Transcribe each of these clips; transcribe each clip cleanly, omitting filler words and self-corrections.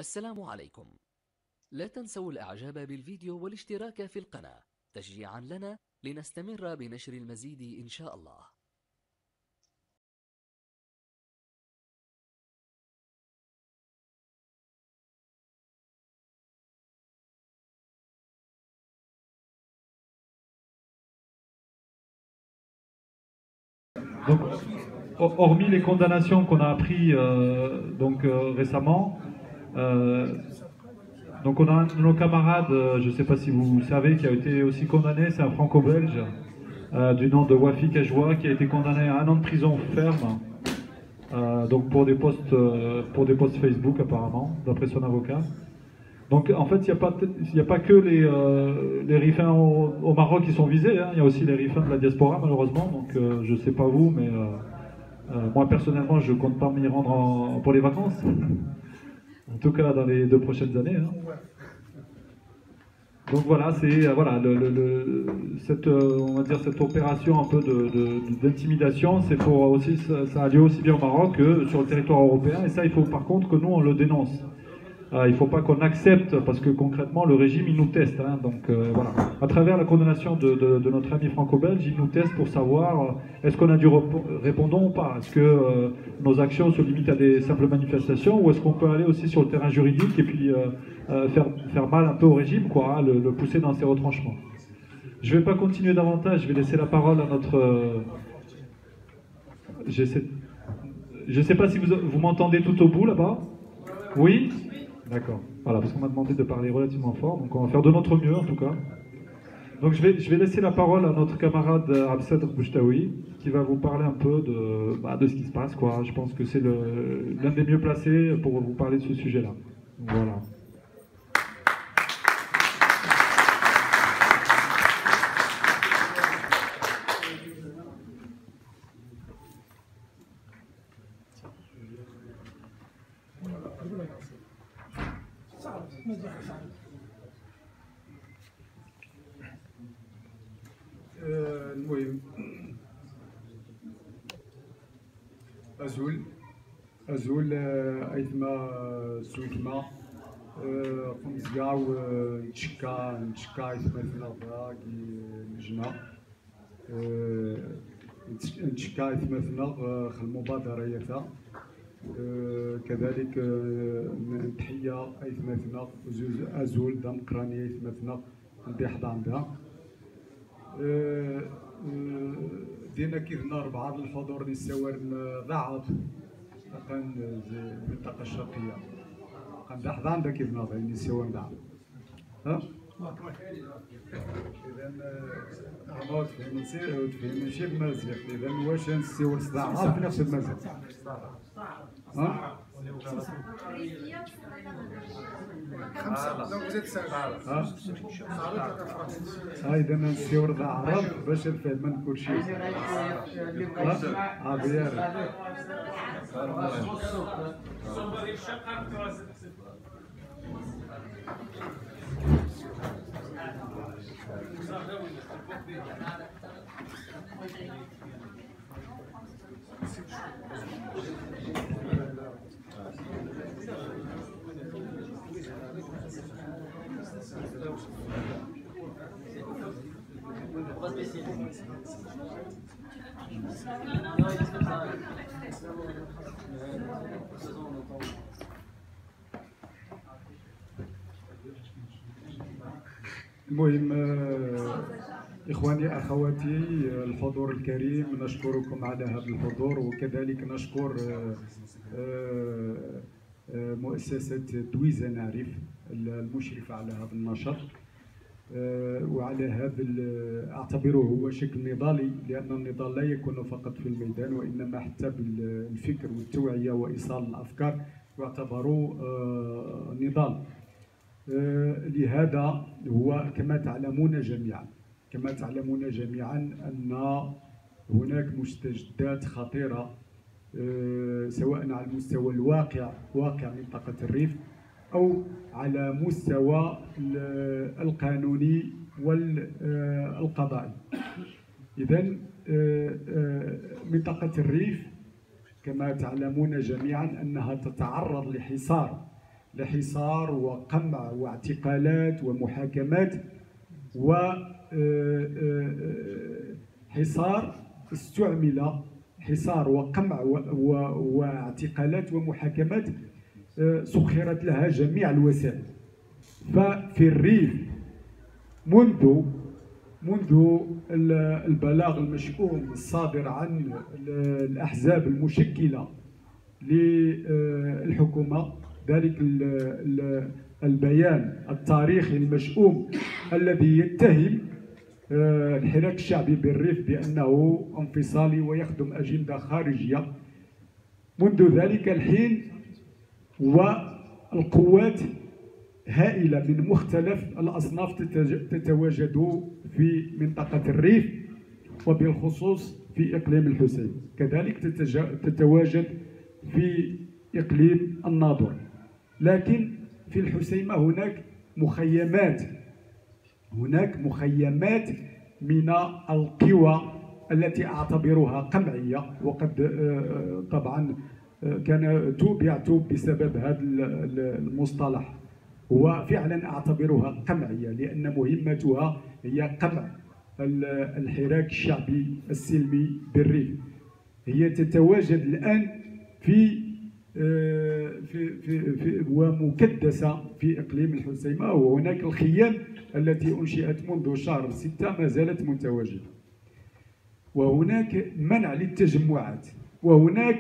السلام عليكم. لا تنسوا الإعجاب بالفيديو والاشتراك في القناة تشجيعا لنا لنستمر بنشر المزيد إن شاء الله. Donc, hormis les condamnations qu'on a apprises récemment, donc on a un de nos camarades, je ne sais pas si vous savez, qui a été aussi condamné, c'est un franco-belge du nom de Wafi Kajwa, qui a été condamné à 1 an de prison ferme, donc pour des posts Facebook apparemment, d'après son avocat. Donc en fait, il n'y a pas que les rifins au Maroc qui sont visés, hein. Il y a aussi les rifins de la diaspora malheureusement, donc je ne sais pas vous, mais moi personnellement je ne compte pas m'y rendre pour les vacances, en tout cas dans les 2 prochaines années. Hein. Donc voilà, c'est on va dire cette opération un peu d'intimidation, c'est pour aussi, ça a lieu aussi bien au Maroc que sur le territoire européen, et ça il faut par contre que nous on le dénonce. Il ne faut pas qu'on accepte, parce que concrètement, le régime, il nous teste. Hein, donc voilà. À travers la condamnation de notre ami franco-belge, il nous teste pour savoir est-ce qu'on a du répondant ou pas. Est-ce que nos actions se limitent à des simples manifestations, ou est-ce qu'on peut aller aussi sur le terrain juridique et puis faire mal un peu au régime, quoi, hein, le pousser dans ses retranchements. Je ne vais pas continuer davantage, je vais laisser la parole à notre... Je ne sais pas si vous m'entendez tout au bout, là-bas. Oui ? D'accord. Voilà, parce qu'on m'a demandé de parler relativement fort, donc on va faire de notre mieux en tout cas. Donc je vais laisser la parole à notre camarade Absadr Bouchtaoui, qui va vous parler un peu de ce qui se passe, quoi. Je pense que c'est l'un des mieux placés pour vous parler de ce sujet-là. Voilà. المهم أزول أيثما سويتما قمزقاو نتشكا أيثما ثنا نجنا نتشكا أيثما ثنا خ المبادرة يثا كذلك نتحيا أيثما ثنا أزول دام قراني أيثما ثنا ندي حضان دا دينا كيفنا 4 الحضور ديال السوار ضعف كان المنطقه الشرقيه كان حضان دا كيفنا ضعيف السوار ضعف ها اذا عمود فهم نسير وتفهم شي بمزيان اذا واش نسيو صداع في نفس المزيان ها إذا نسيو رضا عرب باش نفهم كل شيء. المهم إخواني أخواتي الحضور الكريم نشكركم على هذا الحضور وكذلك نشكر مؤسسة دويزة نعرف المشرفة على هذا النشاط وعلى هذا أعتبره هو شكل نضالي لأن النضال لا يكون فقط في الميدان وإنما حتى بالفكر والتوعية وإيصال الأفكار يعتبر نضال. لهذا هو كما تعلمون جميعا أن هناك مستجدات خطيرة سواء على المستوى واقع منطقة الريف أو على مستوى القانوني والقضائي. إذن منطقة الريف كما تعلمون جميعا أنها تتعرض لحصار لحصار وقمع واعتقالات ومحاكمات وحصار استعمل حصار وقمع واعتقالات ومحاكمات سخرت لها جميع الوسائل. ففي الريف منذ البلاغ المشؤوم الصادر عن الأحزاب المشكلة للحكومة، ذلك البيان التاريخي المشؤوم الذي يتهم الحراك الشعبي بالريف بأنه انفصالي ويخدم أجندة خارجية، منذ ذلك الحين والقوات هائلة من مختلف الأصناف تتواجد في منطقة الريف وبالخصوص في إقليم الحسين، كذلك تتواجد في إقليم الناظور. لكن في الحسيمة هناك مخيمات من القوى التي أعتبرها قمعية، وقد طبعا كان توبعت بسبب هذا المصطلح، وفعلا أعتبرها قمعية لأن مهمتها هي قمع الحراك الشعبي السلمي بالريف. هي تتواجد الآن في ومكدسة في إقليم الحسيمة، وهناك الخيام التي أنشئت منذ شهر 6 ما زالت متواجدة، وهناك منع للتجمعات، وهناك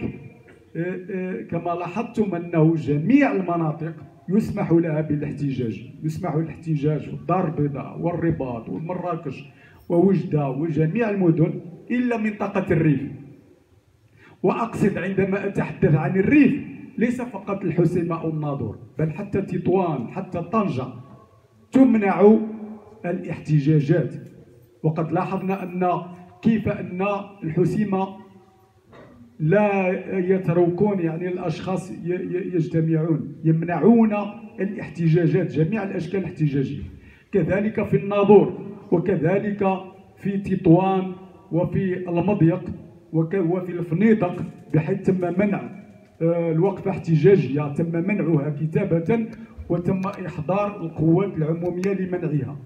كما لاحظتم أنه جميع المناطق يسمح لها بالاحتجاج، يسمح الاحتجاج في الدار البيضاء والرباط ومراكش ووجدة وجميع المدن إلا منطقة الريف. وأقصد عندما أتحدث عن الريف ليس فقط الحسيمة أو الناظور، بل حتى تطوان حتى طنجة تمنع الاحتجاجات. وقد لاحظنا أن كيف أن الحسيمة لا يتروكون، يعني الأشخاص يجتمعون يمنعون الاحتجاجات، جميع الأشكال الاحتجاجية، كذلك في الناظور وكذلك في تطوان وفي المضيق وفي الفنيدق، بحيث تم منع الوقفة احتجاجية، تم منعها كتابة وتم إحضار القوات العمومية لمنعها.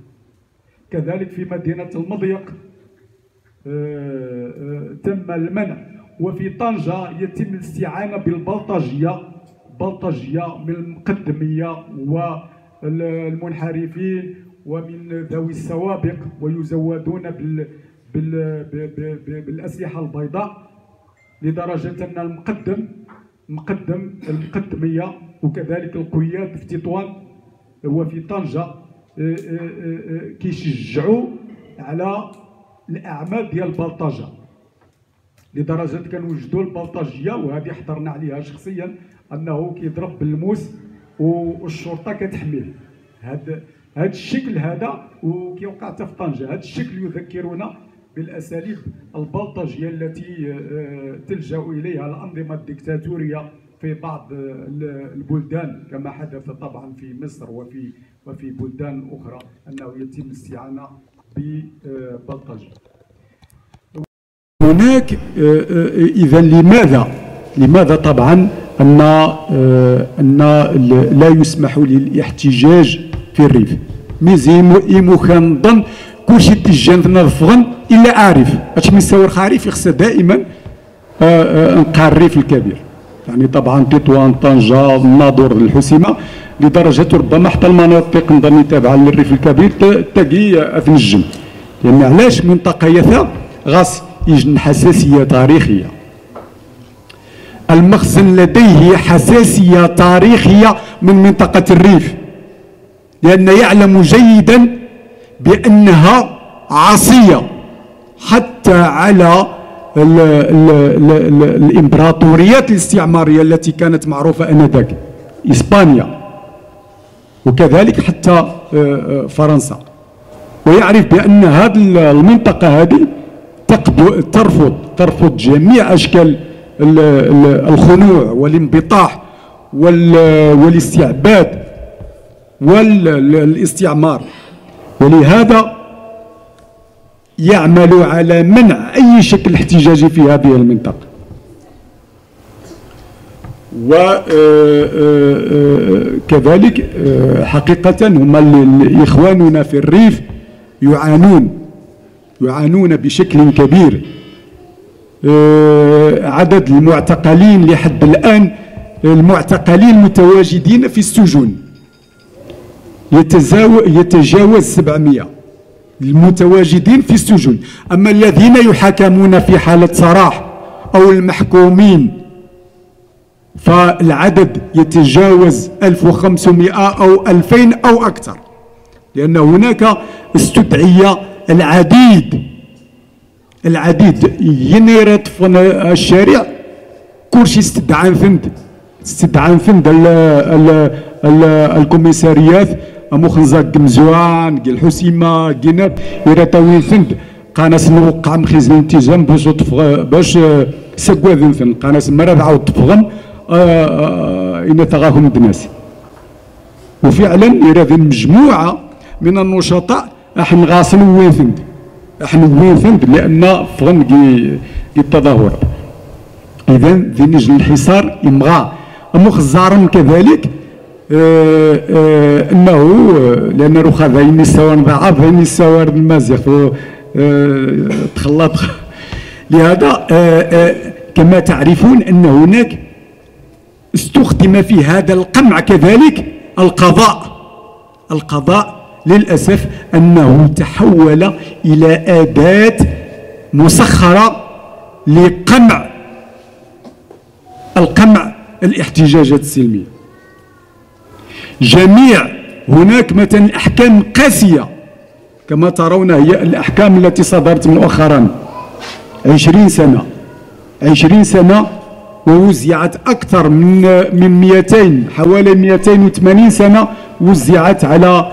كذلك في مدينة المضيق تم المنع، وفي طنجة يتم الاستعانة بالبلطجية من المقدمية والمنحرفين ومن ذوي السوابق، ويزودون بالأسلحة البيضاء، لدرجة أن المقدمية وكذلك القياد في تطوان وفي طنجة كيشجعوا على الأعمال ديال البلطجة، لدرجة كانوا وجدوا البلطجية، وهذه حضرنا عليها شخصيا، أنه كيضرب بالموس والشرطة كتحميه. هذا الشكل هذا وكيوقع حتى في طنجة، هذا الشكل يذكرنا بالأساليب البلطجية التي تلجأ إليها الأنظمة الدكتاتورية في بعض البلدان، كما حدث طبعا في مصر وفي بلدان أخرى، أنه يتم الاستعانة ببلطجة. هناك إذا لماذا طبعا أن لا يسمح للاحتجاج في الريف؟ ميزيمو كنظن كلشي تجان نظفغن إلا عارف اش من ساور خارف يخص دائما نقع الريف الكبير، يعني طبعا تطوان طنجة الناظور الحسيمة، لدرجة ربما حتى المناطق نظن تابعة للريف الكبير تجي أتنجم، لأن علاش منطقة يثا غاس يجن حساسية تاريخية. المخزن لديه حساسية تاريخية من منطقة الريف، لأن يعلم جيدا بأنها عصية حتى على الإمبراطوريات الاستعمارية التي كانت معروفة آنذاك، إسبانيا وكذلك حتى فرنسا، ويعرف بأن هذه المنطقة هذه ترفض جميع أشكال الخنوع والانبطاح والاستعباد والاستعمار، ولهذا يعمل على منع أي شكل احتجاجي في هذه المنطقة. وكذلك حقيقة هم إخواننا في الريف يعانون بشكل كبير. عدد المعتقلين لحد الآن، المعتقلين المتواجدين في السجون يتجاوز 700 المتواجدين في السجون. أما الذين يحاكمون في حالة سراح أو المحكومين فالعدد يتجاوز 1500 أو 2000 أو أكثر، لأن هناك استدعي العديد ينيرت في الشارع كلشي استدعى فند الكوميساريات مخنزة قمزوان قل حسيمة قناب يراتوين فند قاناس نوقع مخيزن انتجام باش سقواذن فند قاناس مرة عاود تفغم إن تغاهم الناس. وفعلا يراذن مجموعة من النشطاء احنا غاصن وين فند لأن فغن التظاهر. إذا ذي نجل الحصار يمغى مخزارم كذلك انه لان رخاذ عيني السوار ضعاف عيني السوار المازيغ تخلط. لهذا كما تعرفون ان هناك استخدم في هذا القمع كذلك القضاء للاسف انه تحول الى اداه مسخره لقمع الاحتجاجات السلميه. هناك مثلا احكام قاسيه كما ترون، هي الاحكام التي صدرت مؤخرا 20 سنه ووزعت اكثر من 200 حوالي 280 سنه وزعت على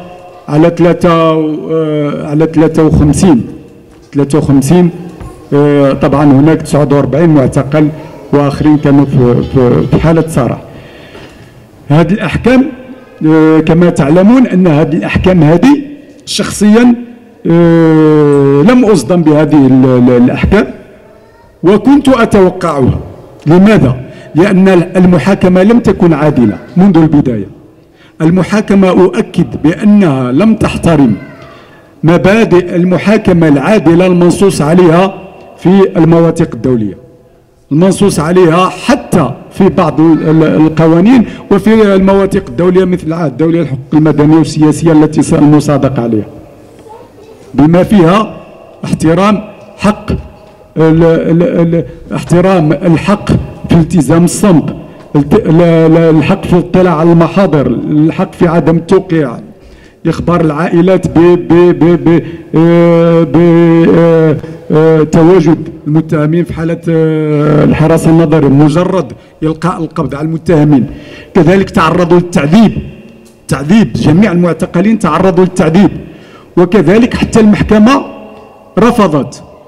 53 طبعا هناك 49 معتقل واخرين كانوا في حاله سراح. هذه الاحكام كما تعلمون ان هذه الاحكام هذه شخصيا لم اصدم بهذه الاحكام وكنت اتوقعها. لماذا؟ لان المحاكمه لم تكن عادله منذ البدايه. المحاكمه اؤكد بانها لم تحترم مبادئ المحاكمه العادله المنصوص عليها في المواثيق الدوليه، المنصوص عليها حتى في بعض القوانين وفي المواثيق الدولية مثل العهد الدولي للحقوق المدنية والسياسية التي المصادقة عليها، بما فيها احترام الحق في التزام الصمت، الحق في الاطلاع على المحاضر، الحق في عدم التوقيع، إخبار العائلات تواجد المتهمين في حالة الحراسة النظرية مجرد إلقاء القبض على المتهمين. كذلك تعرضوا للتعذيب، جميع المعتقلين تعرضوا للتعذيب. وكذلك حتى المحكمة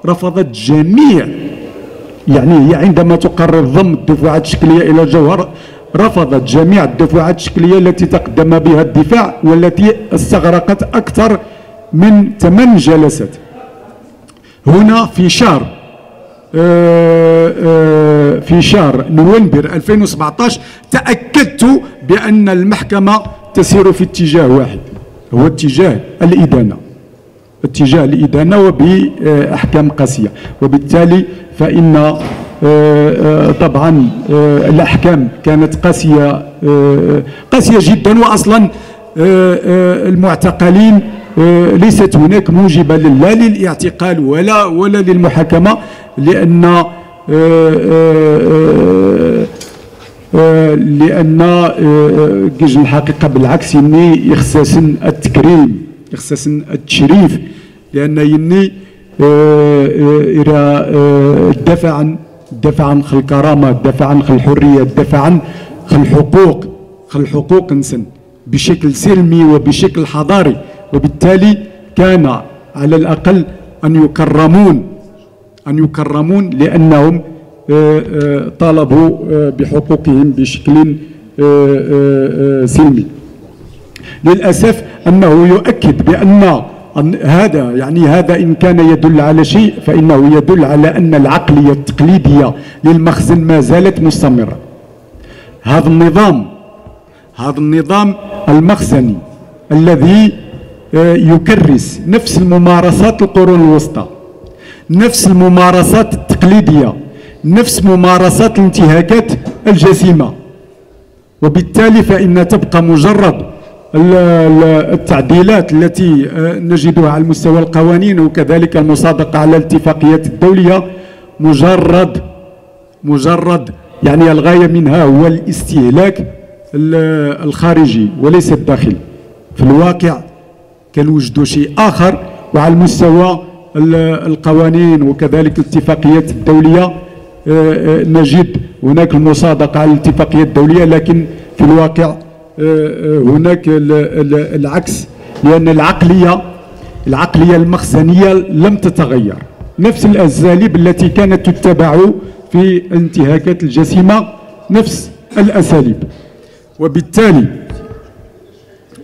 رفضت جميع، يعني هي عندما تقرر ضم الدفعات الشكلية إلى الجوهر رفضت جميع الدفعات الشكلية التي تقدم بها الدفاع والتي استغرقت أكثر من 8 جلسات. هنا في شهر نوفمبر 2017 تأكدت بأن المحكمة تسير في اتجاه واحد، هو اتجاه الإدانة وبأحكام قاسية. وبالتالي فإن طبعا الأحكام كانت قاسية جدا. وأصلا المعتقلين ليست هناك موجبة لا للاعتقال ولا للمحاكمة، لأن كيج الحقيقة بالعكس يني يخصصن التكريم، يخصصن التشريف، لأن يني الدفع عن الكرامة، الدفع عن الحرية، الدفع عن الحقوق إنسان بشكل سلمي وبشكل حضاري. وبالتالي كان على الأقل أن يكرمون لأنهم طالبوا بحقوقهم بشكل سلمي. للأسف أنه يؤكد بأن هذا إن كان يدل على شيء فإنه يدل على أن العقلية التقليدية للمخزن ما زالت مستمرة. هذا النظام المخزني الذي يكرس نفس الممارسات القرون الوسطى، نفس الممارسات التقليدية، نفس ممارسات الانتهاكات الجسيمة، وبالتالي فإن تبقى مجرد التعديلات التي نجدها على مستوى القوانين وكذلك المصادقة على الاتفاقيات الدولية مجرد يعني الغاية منها هو الاستهلاك الخارجي وليس الداخلي. في الواقع كنوجدوا شيء آخر، وعلى المستوى القوانين وكذلك الاتفاقيات الدولية نجد هناك المصادقة على الاتفاقيات الدولية، لكن في الواقع هناك العكس، لأن العقلية المخزنية لم تتغير، نفس الأساليب التي كانت تتبع في الانتهاكات الجسيمة نفس الأساليب.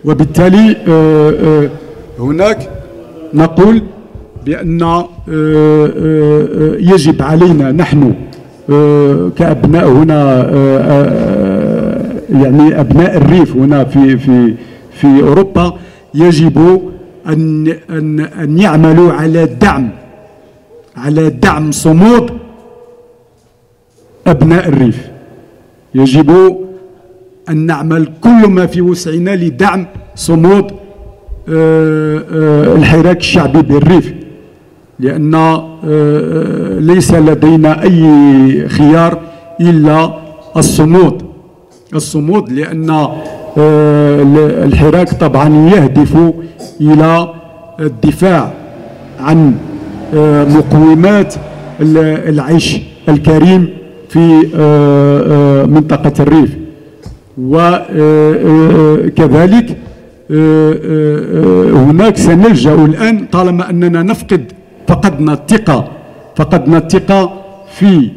وبالتالي هناك نقول بأن يجب علينا نحن كأبناء هنا يعني أبناء الريف هنا في أوروبا، يجب أن يعملوا على دعم صمود أبناء الريف. يجب أن نعمل كل ما في وسعنا لدعم صمود الحراك الشعبي بالريف، لأن ليس لدينا أي خيار إلا الصمود، لأن الحراك طبعا يهدف إلى الدفاع عن مقومات العيش الكريم في منطقة الريف، وكذلك هناك سنلجأ الآن طالما أننا فقدنا الثقة في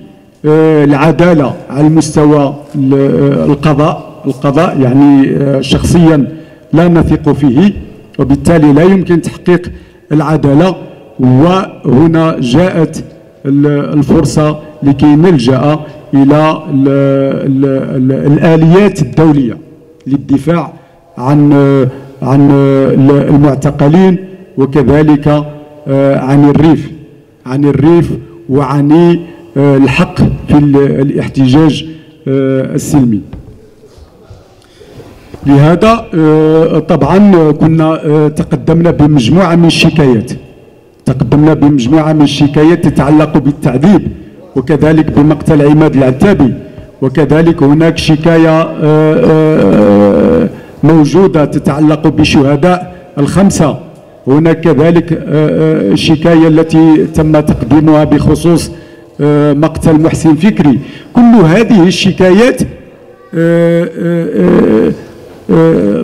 العدالة على مستوى القضاء يعني شخصيا لا نثق فيه، وبالتالي لا يمكن تحقيق العدالة. وهنا جاءت الفرصة لكي نلجأ إلى الآليات الدولية للدفاع عن المعتقلين، وكذلك عن الريف وعن الحق في الاحتجاج السلمي. لهذا طبعا كنا تقدمنا بمجموعة من الشكايات تتعلق بالتعذيب، وكذلك بمقتل عماد العتابي، وكذلك هناك شكاية موجودة تتعلق بشهداء ال5، هناك كذلك الشكاية التي تم تقديمها بخصوص مقتل محسن فكري. كل هذه الشكايات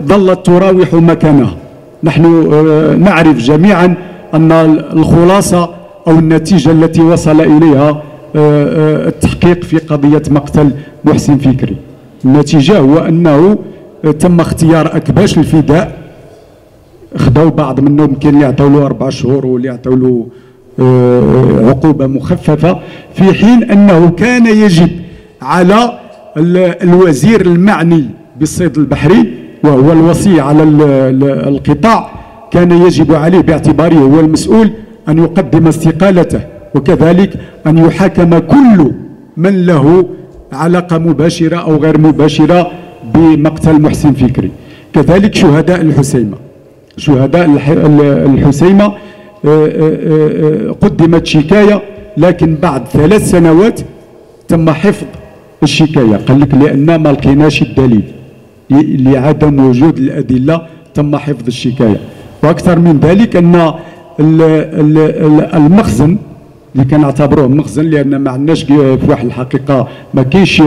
ظلت تراوح مكانها. نحن نعرف جميعا أن الخلاصة أو النتيجة التي وصل إليها التحقيق في قضية مقتل محسن فكري، النتيجة هو أنه تم اختيار أكباش الفداء، خداو بعض منهم، كاين اللي عطاو له 4 شهور واللي عطاو له عقوبة مخففة، في حين أنه كان يجب على الوزير المعني بالصيد البحري وهو الوصي على القطاع، كان يجب عليه باعتباره هو المسؤول أن يقدم استقالته، وكذلك أن يحاكم كل من له علاقة مباشرة أو غير مباشرة بمقتل محسن فكري. كذلك شهداء الحسيمة قدمت شكاية، لكن بعد 3 سنوات تم حفظ الشكاية، قال لك لأن ما لقيناش الدليل، لعدم وجود الأدلة تم حفظ الشكاية. وأكثر من ذلك أن المخزن اللي كنعتبروه مخزن، لأن ما عندناش في واحد الحقيقة ما كاينش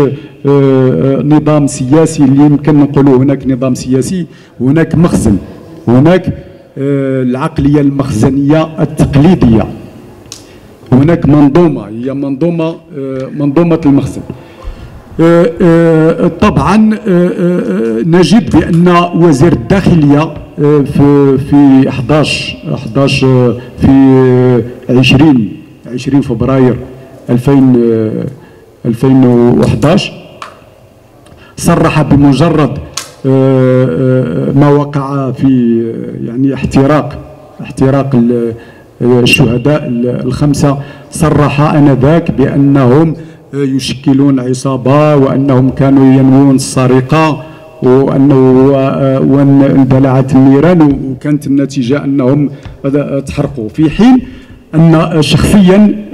نظام سياسي اللي يمكن نقولوا هناك نظام سياسي، هناك مخزن، هناك العقلية المخزنية التقليدية، هناك منظومة هي منظومة المخزن. طبعا نجد بأن وزير الداخلية في 20 فبراير 2011 صرح بمجرد ما وقع في يعني احتراق الشهداء الخمسة، صرح آنذاك بأنهم يشكلون عصابة، وأنهم كانوا ينوون السرقة، وأن اندلعت النيران، وكانت النتيجة أنهم تحرقوا. في حين أن شخصيا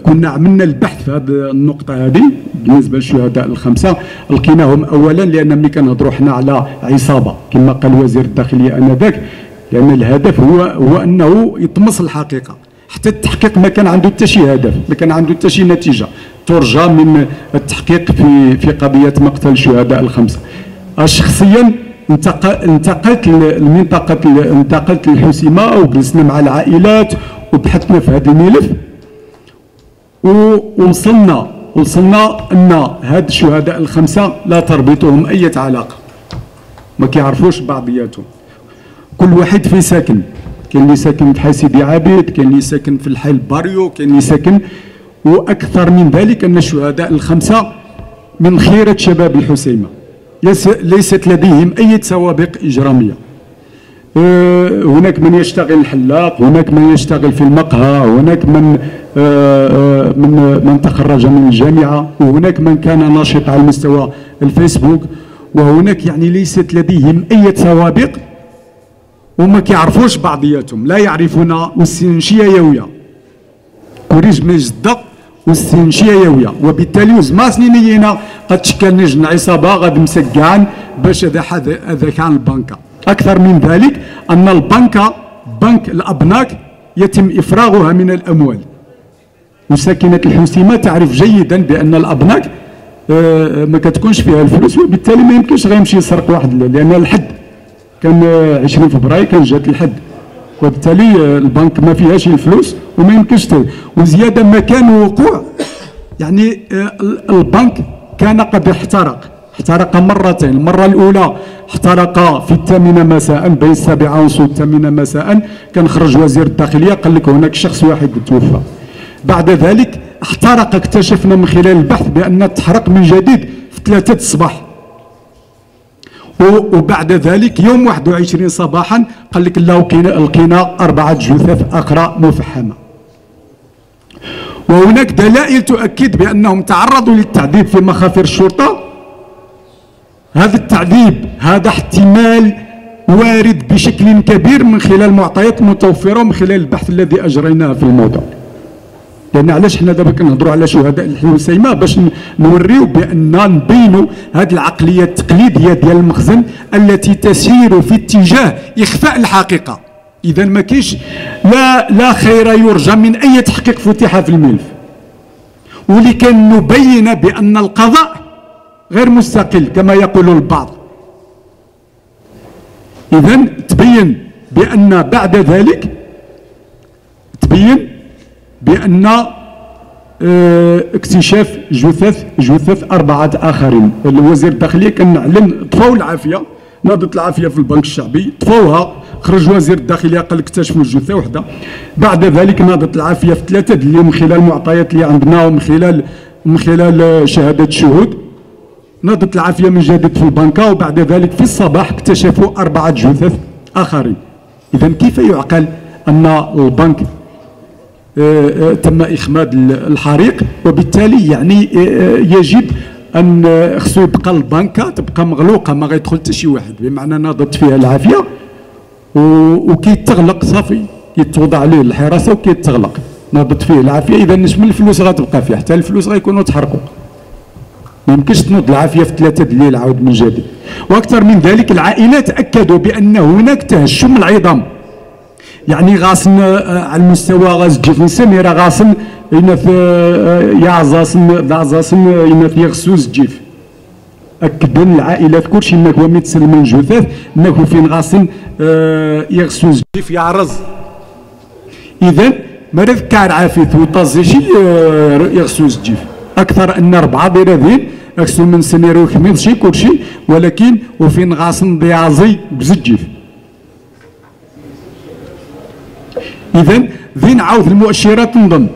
كنا عملنا البحث في هذه النقطة هذه بالنسبة للشهداء الخمسة، لقيناهم أولا لأن ملي كنهضروا حنا على عصابة كما قال وزير الداخلية آنذاك، لأن الهدف هو أنه يطمس الحقيقة. حتى التحقيق ما كان عنده حتى شي هدف، ما كان عنده حتى شي نتيجة ترجى من التحقيق في قضية مقتل الشهداء الخمسة. شخصيا انتقلت للحسيمة وجلسنا مع العائلات وبحثنا في هذا الملف، ووصلنا أن هاد الشهداء الخمسة لا تربطهم أي علاقة، ما كيعرفوش بعضياتهم، كل واحد في ساكن، كاين اللي ساكن في حي سيدي عابد، كاين اللي ساكن في الحي الباريو، كاين اللي ساكن، واكثر من ذلك ان الشهداء الخمسه من خيره شباب الحسيمه، ليست لديهم اي سوابق اجراميه. هناك من يشتغل الحلاق، هناك من يشتغل في المقهى، هناك من تخرج من الجامعه، وهناك من كان ناشط على مستوى الفيسبوك، وهناك يعني ليست لديهم اي سوابق، وما كيعرفوش بعضياتهم، لا يعرفون والسنشيه يويه كوريج من جده والسنشيه يويه، وبالتالي وزما سنينينا قد تشكل نجم عصابه غادي مسكعان باش هذا كان البنكه. اكثر من ذلك ان البنكه بنك الابناك يتم افراغها من الاموال، وساكنه الحسيمه تعرف جيدا بان الابناك ما كتكونش فيها الفلوس، وبالتالي ما يمكنش غيمشي يسرق واحد، لان الحد كان 20 فبراير كان جات الحد، وبالتالي البنك ما فيهاش الفلوس وما يمكنش وزياده ما كان وقوع، يعني البنك كان قد احترق مرتين. المره الاولى احترق في 8 مساء، بين 7:30 و 8 مساء، كان خرج وزير الداخليه قال لك هناك شخص واحد توفى. بعد ذلك احترق، اكتشفنا من خلال البحث بان تحرق من جديد في 3 الصباح، وبعد ذلك يوم 21 صباحا قال لك لقينا 4 جثث اخرى مفحمه. وهناك دلائل تؤكد بانهم تعرضوا للتعذيب في مخافر الشرطه. هذا التعذيب هذا احتمال وارد بشكل كبير من خلال المعطيات المتوفره ومن خلال البحث الذي اجريناه في الموضوع. لان علاش حنا دابا كنهضروا على شهداء الحسيمه؟ باش نوريو بان نبينوا هذه العقليه التقليديه ديال المخزن التي تسير في اتجاه اخفاء الحقيقه. اذا ما كاينش لا خير يرجى من اي تحقيق فتح في الملف، ولكي نبين بان القضاء غير مستقل كما يقول البعض. اذا تبين بان بعد ذلك بأن اكتشاف جثث 4 آخرين. وزير الداخلية كان نعلن طفاو العافية، نهضة العافية في البنك الشعبي طفاوها، خرج وزير الداخلية قال اكتشفوا جثة واحدة. بعد ذلك نهضة العافية في 3 اللي من خلال المعطيات اللي عندنا ومن خلال شهادة الشهود، نهضة العافية من جديد في البنكة، وبعد ذلك في الصباح اكتشفوا 4 جثث آخرين. إذا كيف يعقل أن البنك تم إخماد الحريق؟ وبالتالي يعني يجب أن خصو يبقى البنكة تبقى مغلوقة، ما غيدخل حتى شي واحد، بمعنى ناضت فيها العافية وكيتغلق صافي، كيتوضع عليه الحراسة وكيتغلق، ناضت فيه العافية. إذا من الفلوس غتبقى فيه؟ حتى الفلوس غيكونوا تحرقوا، ما يمكنش تنوض العافية في 3 الليل عاود من جديد. وأكثر من ذلك العائلات أكدوا بأن هناك تهشم العظام، يعني غاصن على المستوى غاز جفن سميرة غاصن ينث يعزاصن دعزاصن ينث يغسوز جيف. أكدوا العائلات كلشي انك هو ميتسل من جثث انك فين غاصن يغسوز جيف يعرز. إذا مرض كار عافيت وطازيشي يغسوز جيف. أكثر أن 4 بيرادين أكسو من سميرو خميض شي كلشي، ولكن وفين غاصن بيعزي بزجيف. إذا ذي نعاود المؤشرات نضم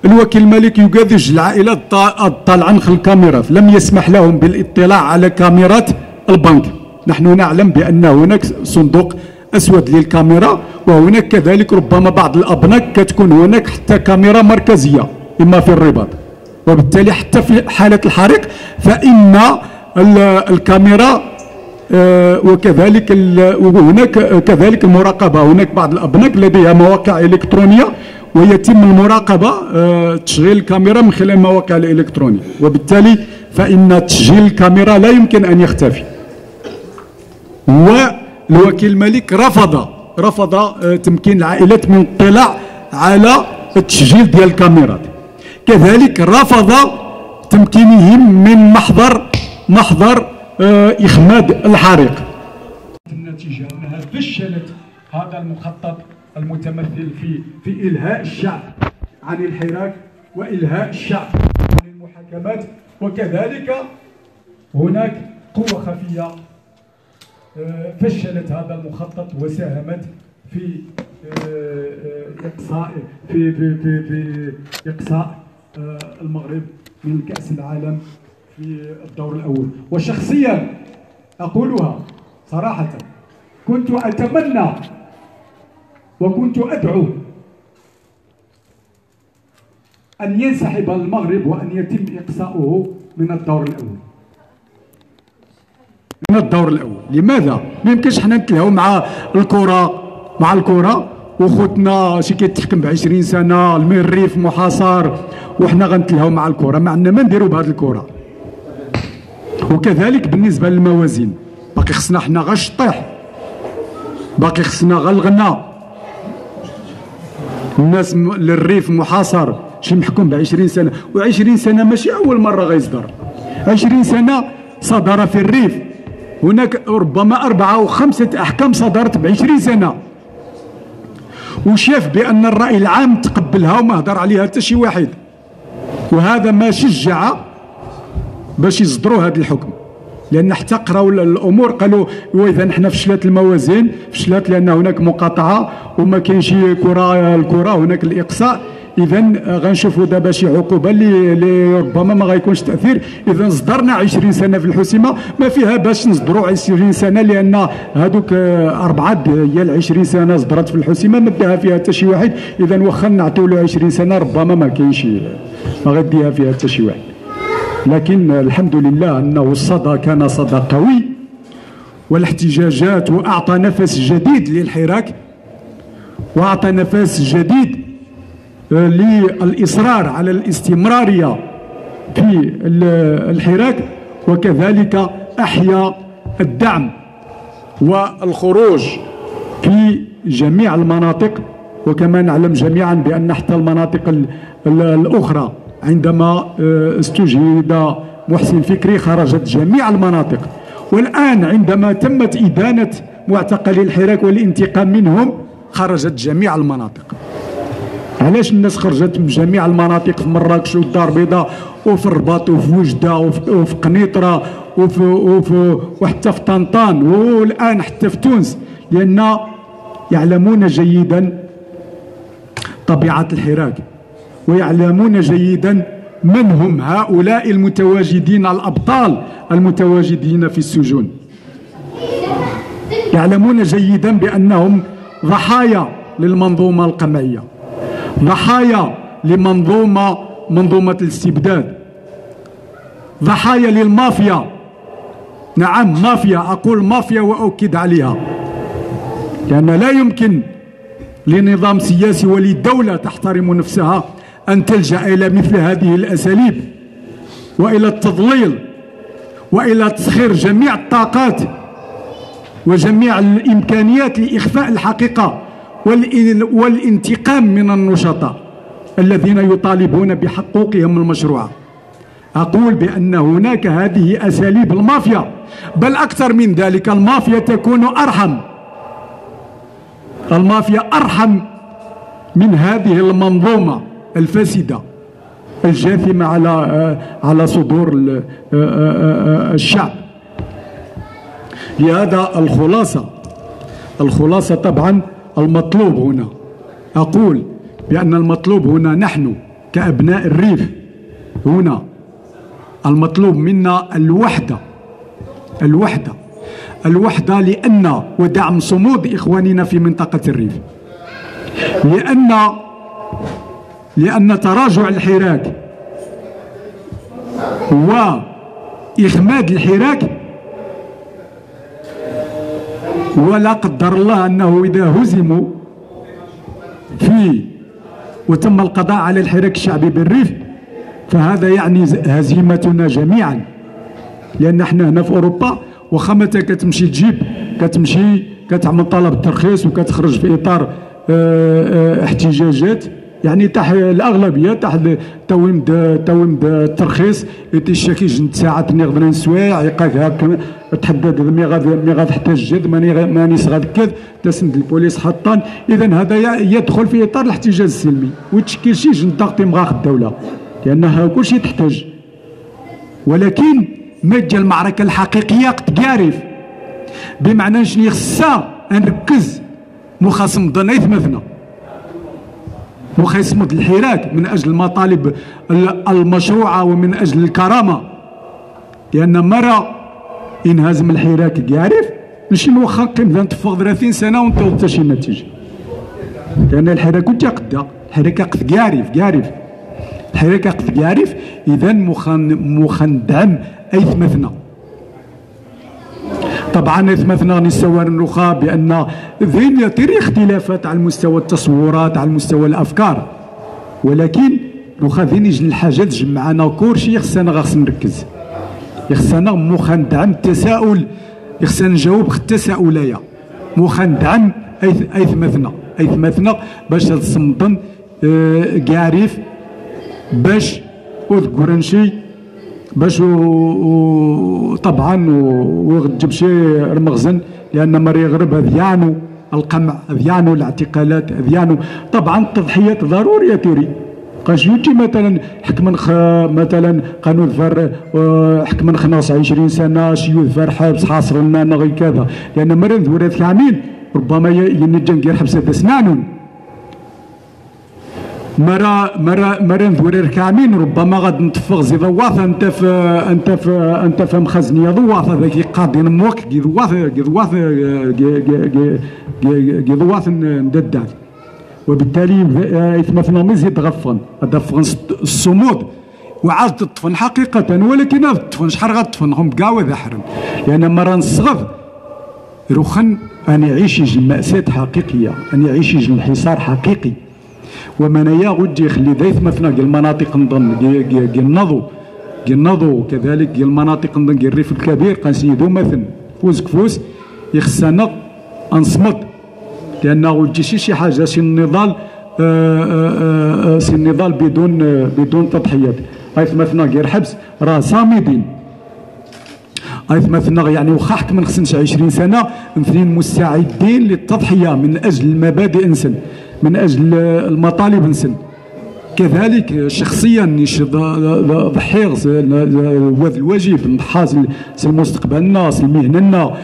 الوكيل المالي يقادج العائلات الطالعين خلف الكاميرات، لم يسمح لهم بالاطلاع على كاميرات البنك. نحن نعلم بأن هناك صندوق أسود للكاميرا، وهناك كذلك ربما بعض الأبناك كتكون هناك حتى كاميرا مركزية إما في الرباط، وبالتالي حتى في حالة الحريق فإن الكاميرا وكذلك وهناك كذلك المراقبة. هناك بعض الأبناك لديها مواقع إلكترونية ويتم المراقبة تشغيل الكاميرا من خلال المواقع الإلكترونية، وبالتالي فإن تسجيل الكاميرا لا يمكن أن يختفي. والوكيل المالك رفض تمكين العائلات من الاطلاع على التسجيل ديال الكاميرات، كذلك رفض تمكينهم من محضر إخماد الحريق. النتيجة أنها فشلت هذا المخطط المتمثل في إلهاء الشعب عن الحراك وإلهاء الشعب عن المحاكمات، وكذلك هناك قوة خفية فشلت هذا المخطط وساهمت في إقصاء المغرب من كأس العالم في الدور الأول. وشخصيا أقولها صراحة، كنت أتمنى وكنت أدعو أن ينسحب المغرب وأن يتم إقصاؤه من الدور الأول. لماذا؟ ما يمكنش حنا نتلهوا مع الكرة وخوتنا شي كيتحكم ب20 سنة المريف محاصر وحنا غنتلهوا مع الكرة، ما عندنا ما نديروا بهذه الكرة. وكذلك بالنسبة للموازين باقي خصنا حنا غير الشطيح، باقي خصنا غير الغنى. الناس للريف محاصر شي محكوم ب20 سنة، و20 سنة ماشي أول مرة غيصدر، 20 سنة صدر في الريف. هناك ربما 4 أو 5 أحكام صدرت ب20 سنة، وشاف بأن الرأي العام تقبلها وما هدر عليها حتى شي واحد، وهذا ما شجع باش يصدروا هذا الحكم. لأن حتى قراو الأمور قالوا إذا حنا فشلت الموازين، فشلت لأن هناك مقاطعة وما كاينش الكرة هناك الإقصاء، إذا غنشوفوا دابا شي عقوبة اللي ربما ما غيكونش تأثير. إذا صدرنا 20 سنة في الحسيمة ما فيها باش نصدروا 20 سنة، لأن هذوك 4 ديال 20 سنة صدرت في الحسيمة ما داها فيها حتى شي واحد. إذا واخا نعطيو له 20 سنة ربما ما كاينش ما غاديها فيها حتى شي واحد. لكن الحمد لله أنه الصدى كان صدى قوي والاحتجاجات، وأعطى نفس جديد للحراك وأعطى نفس جديد للإصرار على الاستمرارية في الحراك، وكذلك أحيا الدعم والخروج في جميع المناطق. وكما نعلم جميعا بأن حتى المناطق الأخرى عندما استجهد محسن فكري خرجت جميع المناطق، والآن عندما تمت إدانة معتقلي الحراك والانتقام منهم خرجت جميع المناطق. علاش الناس خرجت من جميع المناطق في مراكش والدار البيضاء وفي الرباط وفي وجدة وفي قنيطرة وحتى في طنطان والآن حتى في تونس؟ لأن يعلمون جيدا طبيعة الحراك، ويعلمون جيدا من هم هؤلاء المتواجدين الأبطال المتواجدين في السجون. يعلمون جيدا بأنهم ضحايا للمنظومة القمعية، ضحايا منظومة الاستبداد، ضحايا للمافيا. نعم مافيا، أقول مافيا وأؤكد عليها، لأن لا يمكن لنظام سياسي ولدولة تحترم نفسها أن تلجأ إلى مثل هذه الأساليب وإلى التضليل وإلى تسخير جميع الطاقات وجميع الإمكانيات لإخفاء الحقيقة والانتقام من النشطاء الذين يطالبون بحقوقهم المشروعة. أقول بأن هناك هذه أساليب المافيا، بل أكثر من ذلك المافيا تكون أرحم، المافيا أرحم من هذه المنظومة الفاسدة الجاثمة على صدور الشعب. لهذا الخلاصة طبعا المطلوب هنا، أقول بأن المطلوب هنا نحن كأبناء الريف هنا المطلوب منا الوحدة لأن ودعم صمود إخواننا في منطقة الريف، لأن تراجع الحراك وإخماد الحراك ولا قدر الله أنه إذا هزموا وتم القضاء على الحراك الشعبي بالريف فهذا يعني هزيمتنا جميعا، لأن احنا هنا في أوروبا واخا متى كتمشي كتعمل طلب ترخيص وكتخرج في إطار احتجاجات، يعني تحت الأغلبية تحت تويم الترخيص يتشاكي جنت ساعات نقدر نسوايع يقاك هاك تحدد مي غادي تحتاج مانيش غادكد تسند البوليس حطان. إذا هذا يدخل في إطار الاحتجاج السلمي وتشكيل شي جنت ضغط مغاخ الدولة لأنها كلشي تحتاج، ولكن مجا المعركة الحقيقية قد قارف، بمعنى شني خصها نركز مخاصم ضنا يثمثنا مخاصمة الحراك من أجل المطالب المشروعة ومن أجل الكرامة، لأن مرة ينهزم الحراك قارف ماشي واخا نبدا نتفق 30 سنة ونطول حتى شي نتيجة، لأن الحراك وانت قدا الحراك قد قارف الحراك قد قارف. إذا مخندعم أيثمثنا. طبعا اثمثنا نستوى النخاة بأن ذين يطير اختلافات على مستوى التصورات على مستوى الأفكار، ولكن نخا ذين يجي الحاجات تجمعنا كلشي خصنا نركز، خصنا مخندعم التساؤل، خصنا نجاوب التساؤلية مخندعم أيثمثنا باش تصمدن قارف باش وذكرنشي باش طبعا ويغجب شي المخزن، لان مري يغرب اذيانو القمع اذيانو الاعتقالات اذيانو. طبعا التضحيات ضروريه توري قاش يجي مثلا مثلا قانون ذفر حكم خناص 20 سنه شي يذفر حبس حاصر لنا غير كذا، لان مري ذورات كاملين ربما ينجن غير حبس سنانون مرة نذوري كاملين ربما غاد نتفق زي ضواثة انت في مخزنية ضواثة ذاك قاضي نموك كي ضواثة نددان، وبالتالي يتمثل مزيد غفن الصمود وعاد تطفن حقيقة، ولكن هذا الطفن شحال غتطفنهم كاع وذحرن، لأن مرة نصغر رخن أن يعيش مأساة حقيقية، أن يعيش انحسار حقيقي. ومنايا غدي يخلي ذيث مثلا المناطق نظن النضو كذلك المناطق نظن الريف الكبير قنسيدو مثلا فوز كفوس يخصنا انصمد، لانه غدي شي حاجه سي النضال بدون تضحيات. هايث مثلا غير حبس راه صامدين، هايث مثلا يعني واخا حكم ما خصنش 20 سنه مثلين مستعدين للتضحيه من اجل المبادئ انسن، من اجل المطالب نسن. كذلك شخصيا نيش ضحيغ هذا الواجب نضحى مستقبلنا مهننا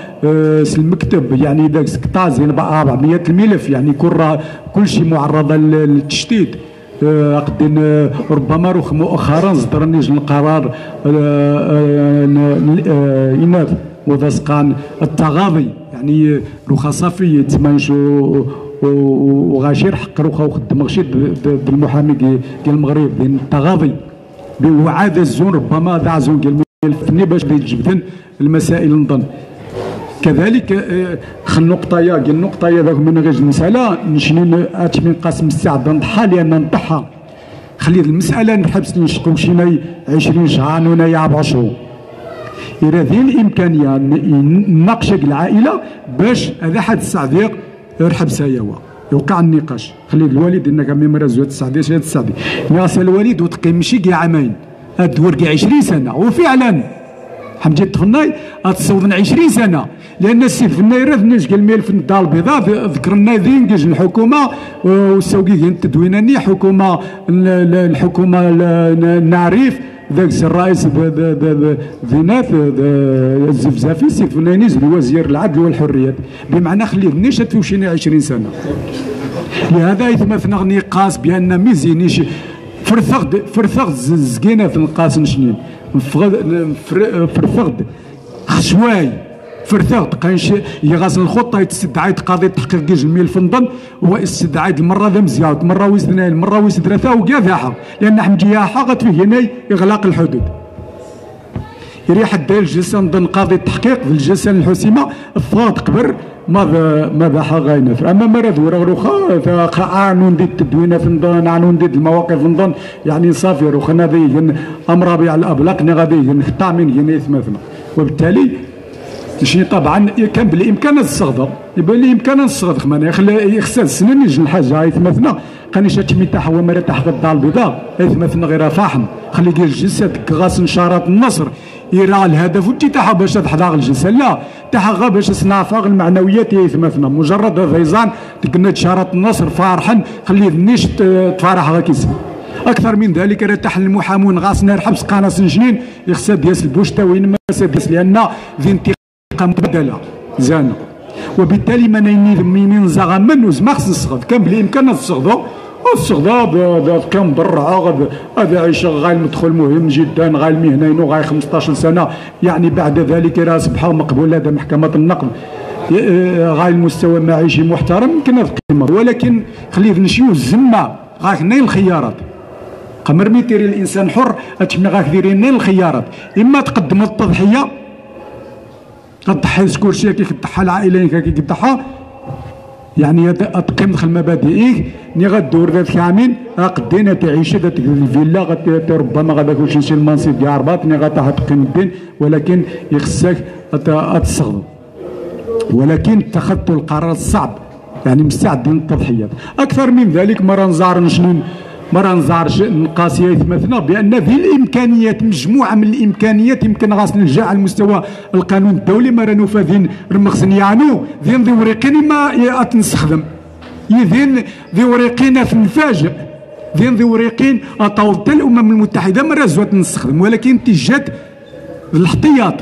المكتب، يعني ذاك قطاع زين 400 الملف، يعني كل شيء معرضه للتشتيت. قدين ربما روح مؤخرا صدر نيج القرار يناف وذسقان التغاضي، يعني روخا صافي تمنشو وغاشير حق روخا وخدم غشي بالمحامي ديال المغرب ديال التغاضي وعاد الزون ربما دع زون ديال الفني باش يجبدن المسائل نظن. كذلك النقطة ذاك من غير المسألة نشني اتمين قاسم الساعة نضحى لأن نضحى خلي المسألة نحبس نشقو شينا 20 شهر ونايا 4 شهور. إذا ذي الإمكانية نناقش العائلة باش هذا حد الصعديق يرحب هو يوقع النقاش، خلي الوالد انك مي مرزو التصعديش هاد التصعدي ناس الوالد وتقيم شي كاع عامين هاد ورقي 20 سنة، وفعلا حمدي الطفناي تصوضن 20 سنة، لأن السيد فنايرة فناش قال ميل في الدار البيضاء ذكرنا ذين كاج الحكومة والسوقيين تدويناني حكومة الحكومة النعريف ذاك الرئيس ذينات الزفزافي السيد فنايني وزير العدل والحريات، بمعنى خليه نيش توشيني 20 سنة. لهذا يتمثل نقاس بأن ميزينيش فرثغد زكينه في نقاس نشنين فرثغد خشواي فرثغد قاينش يغاس الخطه يتستدعي قضيه تحقيق جميل فندن واستدعاء المره ذا مزيان مره وزنين مره وزدرثا وكاع ذاحا لان حمجياحا غتفي هنا اغلاق الحدود يريح الداير الجلسه نظن قاضي التحقيق في الجلسه الحسيمه الفاض قبر ماذا غاينه اما مرض ورغروخا قانون ديال التدوينات نظن قانون ديال المواقف نظن يعني صافي روخنا ذي امر ربيع الابلاق غادي نختامين هنا مثلا وبالتالي شي طبعا كان بالامكان الصغدة يبان لي امكان الصغد ما يخسر السنين يجي الحاجه يتمثلنا كان شاتمي تاع هو مرة تحت الدار البيضاء يتمثلنا غير فاحم خلي ديال الجلسه غاس نشارات النصر يرى الهدف وتي تاعها باش تحضر الجلسه لا تاعها باش صنافاغ المعنويات يتمثلنا مجرد فيزان تقنا شارات النصر فارحا خلي النيش تفارح غاكيس اكثر من ذلك راه تاع المحامون غاسنا الحبس قناص سنين يخسر ديال البوشتاوين ما سادس لان ذي انتقام بدله زانه وبالتالي ما من زغمن وزما خص نصغد كان بالامكان نصغدو الصغدا كان برعه هذا عيش غاي المدخل مهم جدا غاي المهنين وغاي 15 سنه يعني بعد ذلك راه اصبح مقبول لدى محكمه النقد غاي المستوى المعيشي محترم يمكن القيمه ولكن خليه نمشيو الزمه غاي ناين الخيارات قمر ميتيري الانسان حر اتشمي غاك ديرين ناين الخيارات اما تقدم التضحيه تضحي كلشي كي تضحى العائله كي تضحى يعني تقيم دخل مبادئك ني غدور ذات كامل قدينا تعيش ذات الفيلا ربما غادا كلشي شي المنصب ديال رباط ني غادا تقيم الدين ولكن يخصك تصغر ولكن اتخذت القرار الصعب يعني مستعد للتضحيات اكثر من ذلك مرة نزار شنو مرة نزار القاسيه يتمثلنا بان في الامكانيات مجموعه من الامكانيات يمكن غاس نلجا على المستوى القانون الدولي مرة نفاذين رمخزن يعنو ذين ذي وريقين ما تنستخدم يذين ذي وريقين في نفاجئ ذين ذي وريقين طاولة الامم المتحده مرة زوات نستخدم ولكن تجات الاحتياط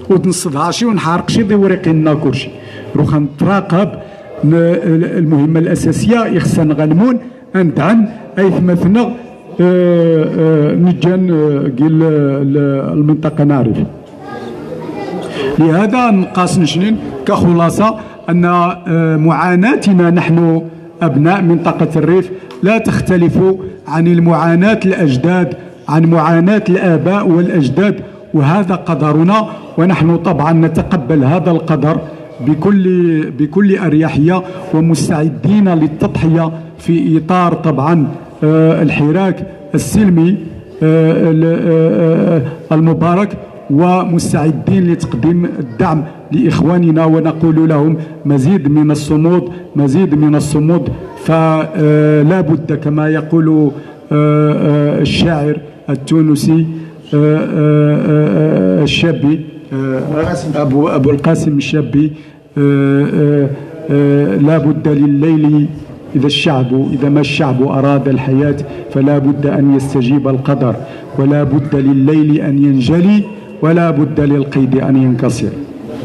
وتنصدها شي ونحارق شي ذي وريقين كلشي روح نتراقب المهمه الاساسيه يخصنا نغنمون ندعم اي مثلا نجان قيل المنطقه نعرف لهذا نقاس نشنين كخلاصه ان معاناتنا نحن ابناء منطقه الريف لا تختلف عن المعاناه الاجداد عن معاناه الاباء والاجداد وهذا قدرنا ونحن طبعا نتقبل هذا القدر بكل اريحيه ومستعدين للتضحيه في اطار طبعا الحراك السلمي المبارك ومستعدين لتقديم الدعم لاخواننا ونقول لهم مزيد من الصمود مزيد من الصمود فلا بد كما يقول الشاعر التونسي الشابي أبو القاسم الشابي لا بد لليل إذا ما الشعب أراد الحياة فلا بد أن يستجيب القدر ولا بد لليل أن ينجلي ولا بد للقيد أن ينكسر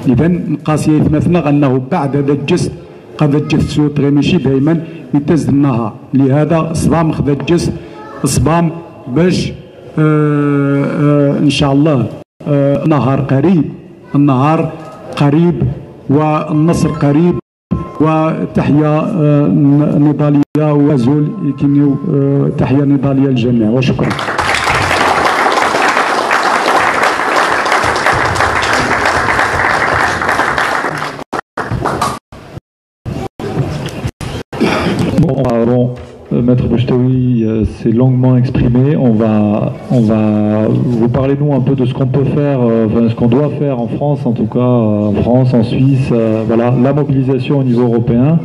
إذا قاسية مثنى أنه بعد ذا الجسد قد الجسد سوت غيمشي دائما يتزد النهار لهذا صبام خذ الجسد صبام باش إن شاء الله النهار قريب والنصر قريب وتحيا نضالية وزول يكنيو تحيا نضالية الجميع وشكرا. Maître Bouchtaoui s'est longuement exprimé. On va vous parler nous un peu de ce qu'on peut faire, ce qu'on doit faire en France, en tout cas en France, en Suisse. Voilà, la mobilisation au niveau européen,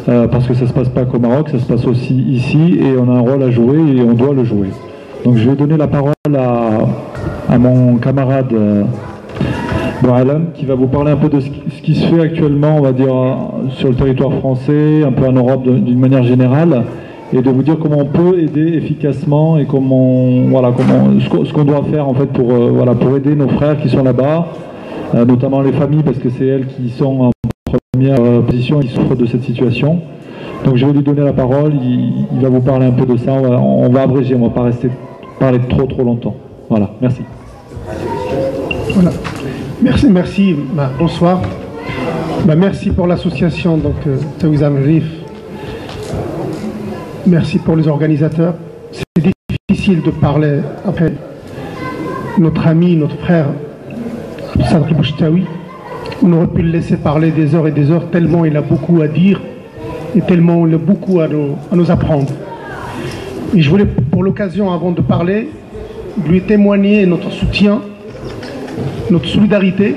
parce que ça se passe pas qu'au Maroc, ça se passe aussi ici, et on a un rôle à jouer et on doit le jouer. Donc je vais donner la parole à mon camarade Bouhalam, qui va vous parler un peu de ce qui se fait actuellement, on va dire, sur le territoire français, un peu en Europe d'une manière générale, et de vous dire comment on peut aider efficacement et ce qu'on doit faire en fait pour aider nos frères qui sont là-bas, notamment les familles, parce que c'est elles qui sont en première position et qui souffrent de cette situation. Donc je vais lui donner la parole, il va vous parler un peu de ça, on va abréger, on ne va pas rester parler trop longtemps. Voilà, merci. Voilà. Merci. Bonsoir. Merci pour l'association Tawizam Rif. Merci pour les organisateurs. C'est difficile de parler après notre ami, notre frère Sadri Bouchtaoui. On aurait pu le laisser parler des heures et des heures tellement il a beaucoup à dire et tellement il a beaucoup à nous apprendre. Et je voulais, pour l'occasion, avant de parler, lui témoigner notre soutien, notre solidarité,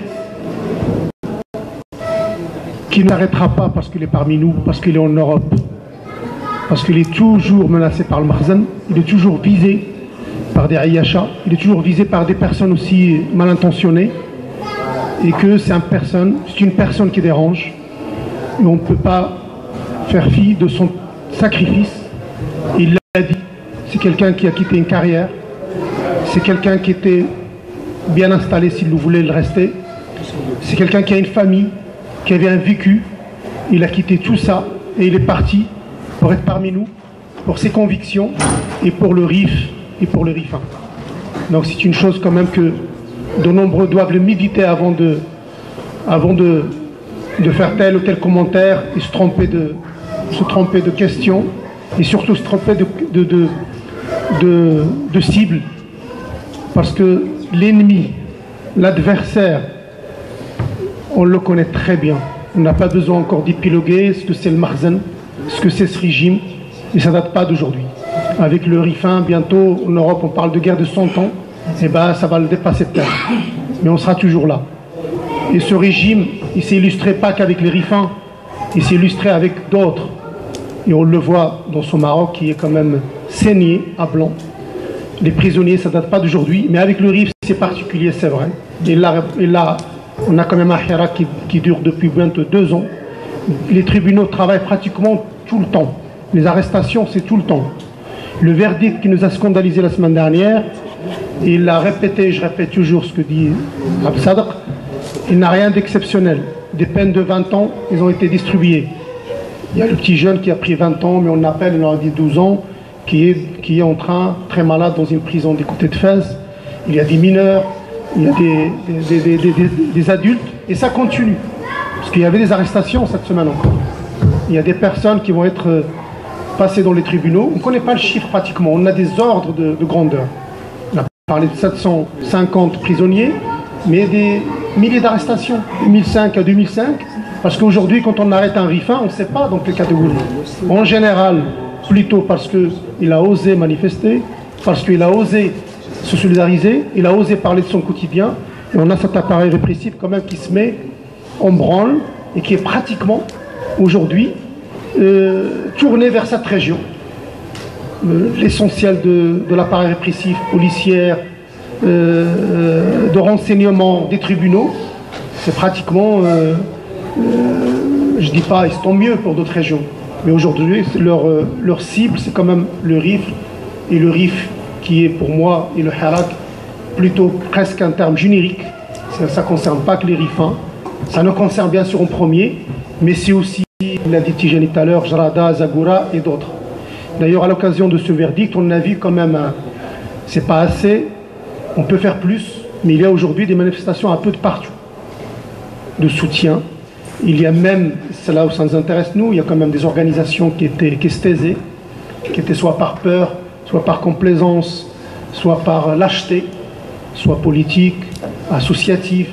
qui ne s'arrêtera pas parce qu'il est parmi nous, parce qu'il est en Europe, parce qu'il est toujours menacé par le Makhzen, il est toujours visé par des Ayasha, il est toujours visé par des personnes aussi mal intentionnées, et que c'est une personne qui dérange, et on ne peut pas faire fi de son sacrifice. Il l'a dit, c'est quelqu'un qui a quitté une carrière, c'est quelqu'un qui était bien installé s'il voulait le rester, c'est quelqu'un qui a une famille, qui avait un vécu, il a quitté tout ça et il est parti pour être parmi nous, pour ses convictions et pour le RIF et pour le RIF 1. Donc c'est une chose quand même que de nombreux doivent le méditer avant de faire tel ou tel commentaire et se tromper de questions et surtout se tromper de cible, parce que l'ennemi, l'adversaire, on le connaît très bien. On n'a pas besoin encore d'épiloguer ce que c'est le Makhzen, ce que c'est ce régime, et ça ne date pas d'aujourd'hui. Avec le RIF 1, bientôt en Europe on parle de guerre de 100 ans, et ça va le dépasser peut-être. Mais on sera toujours là. Et ce régime, il s'est illustré pas qu'avec les RIF 1, il s'est illustré avec d'autres. Et on le voit dans son Maroc qui est quand même saigné à blanc. Les prisonniers, ça ne date pas d'aujourd'hui, mais avec le RIF, c'est particulier, c'est vrai. Et là, on a quand même un Hirak qui dure depuis bientôt 2 ans. Les tribunaux travaillent pratiquement tout le temps. Les arrestations, c'est tout le temps. Le verdict qui nous a scandalisé la semaine dernière, il l'a répété, je répète toujours ce que dit Abd Sadr, il n'a rien d'exceptionnel. Des peines de 20 ans, ils ont été distribuées. Il y a le petit jeune qui a pris 20 ans, mais on appelle, il a dit 12 ans, qui est en train, très malade, dans une prison des côtés de Fès. Il y a des mineurs, il y a des adultes, et ça continue. Parce qu'il y avait des arrestations cette semaine encore. Il y a des personnes qui vont être passées dans les tribunaux. On ne connaît pas le chiffre pratiquement, on a des ordres de grandeur. On a parlé de 750 prisonniers, mais des milliers d'arrestations, 2005 à 2005. Parce qu'aujourd'hui, quand on arrête un RIF 1, on ne sait pas dans quelle catégorie. En général, plutôt parce qu'il a osé manifester, parce qu'il a osé se solidariser, il a osé parler de son quotidien, et on a cet appareil répressif quand même qui se met en branle et qui est pratiquement aujourd'hui tourné vers cette région. L'essentiel de l'appareil répressif policière, de renseignement des tribunaux, c'est pratiquement, je dis pas, ils sont mieux pour d'autres régions, mais aujourd'hui leur cible c'est quand même le RIF, et le RIF qui est pour moi, et le Hirak, plutôt presque un terme générique. Ça ne concerne pas que les RIF 1, ça nous concerne bien sûr en premier, mais c'est aussi, il a dit Tijani tout à l'heure, Jarada, Zagoura et d'autres. D'ailleurs, à l'occasion de ce verdict, on a vu quand même, c'est pas assez, on peut faire plus, mais il y a aujourd'hui des manifestations un peu de partout, de soutien. Il y a même, c'est là où ça nous intéresse nous, il y a quand même des organisations qui se taisaient, qui étaient soit par peur, soit par complaisance, soit par lâcheté, soit politique, associatif,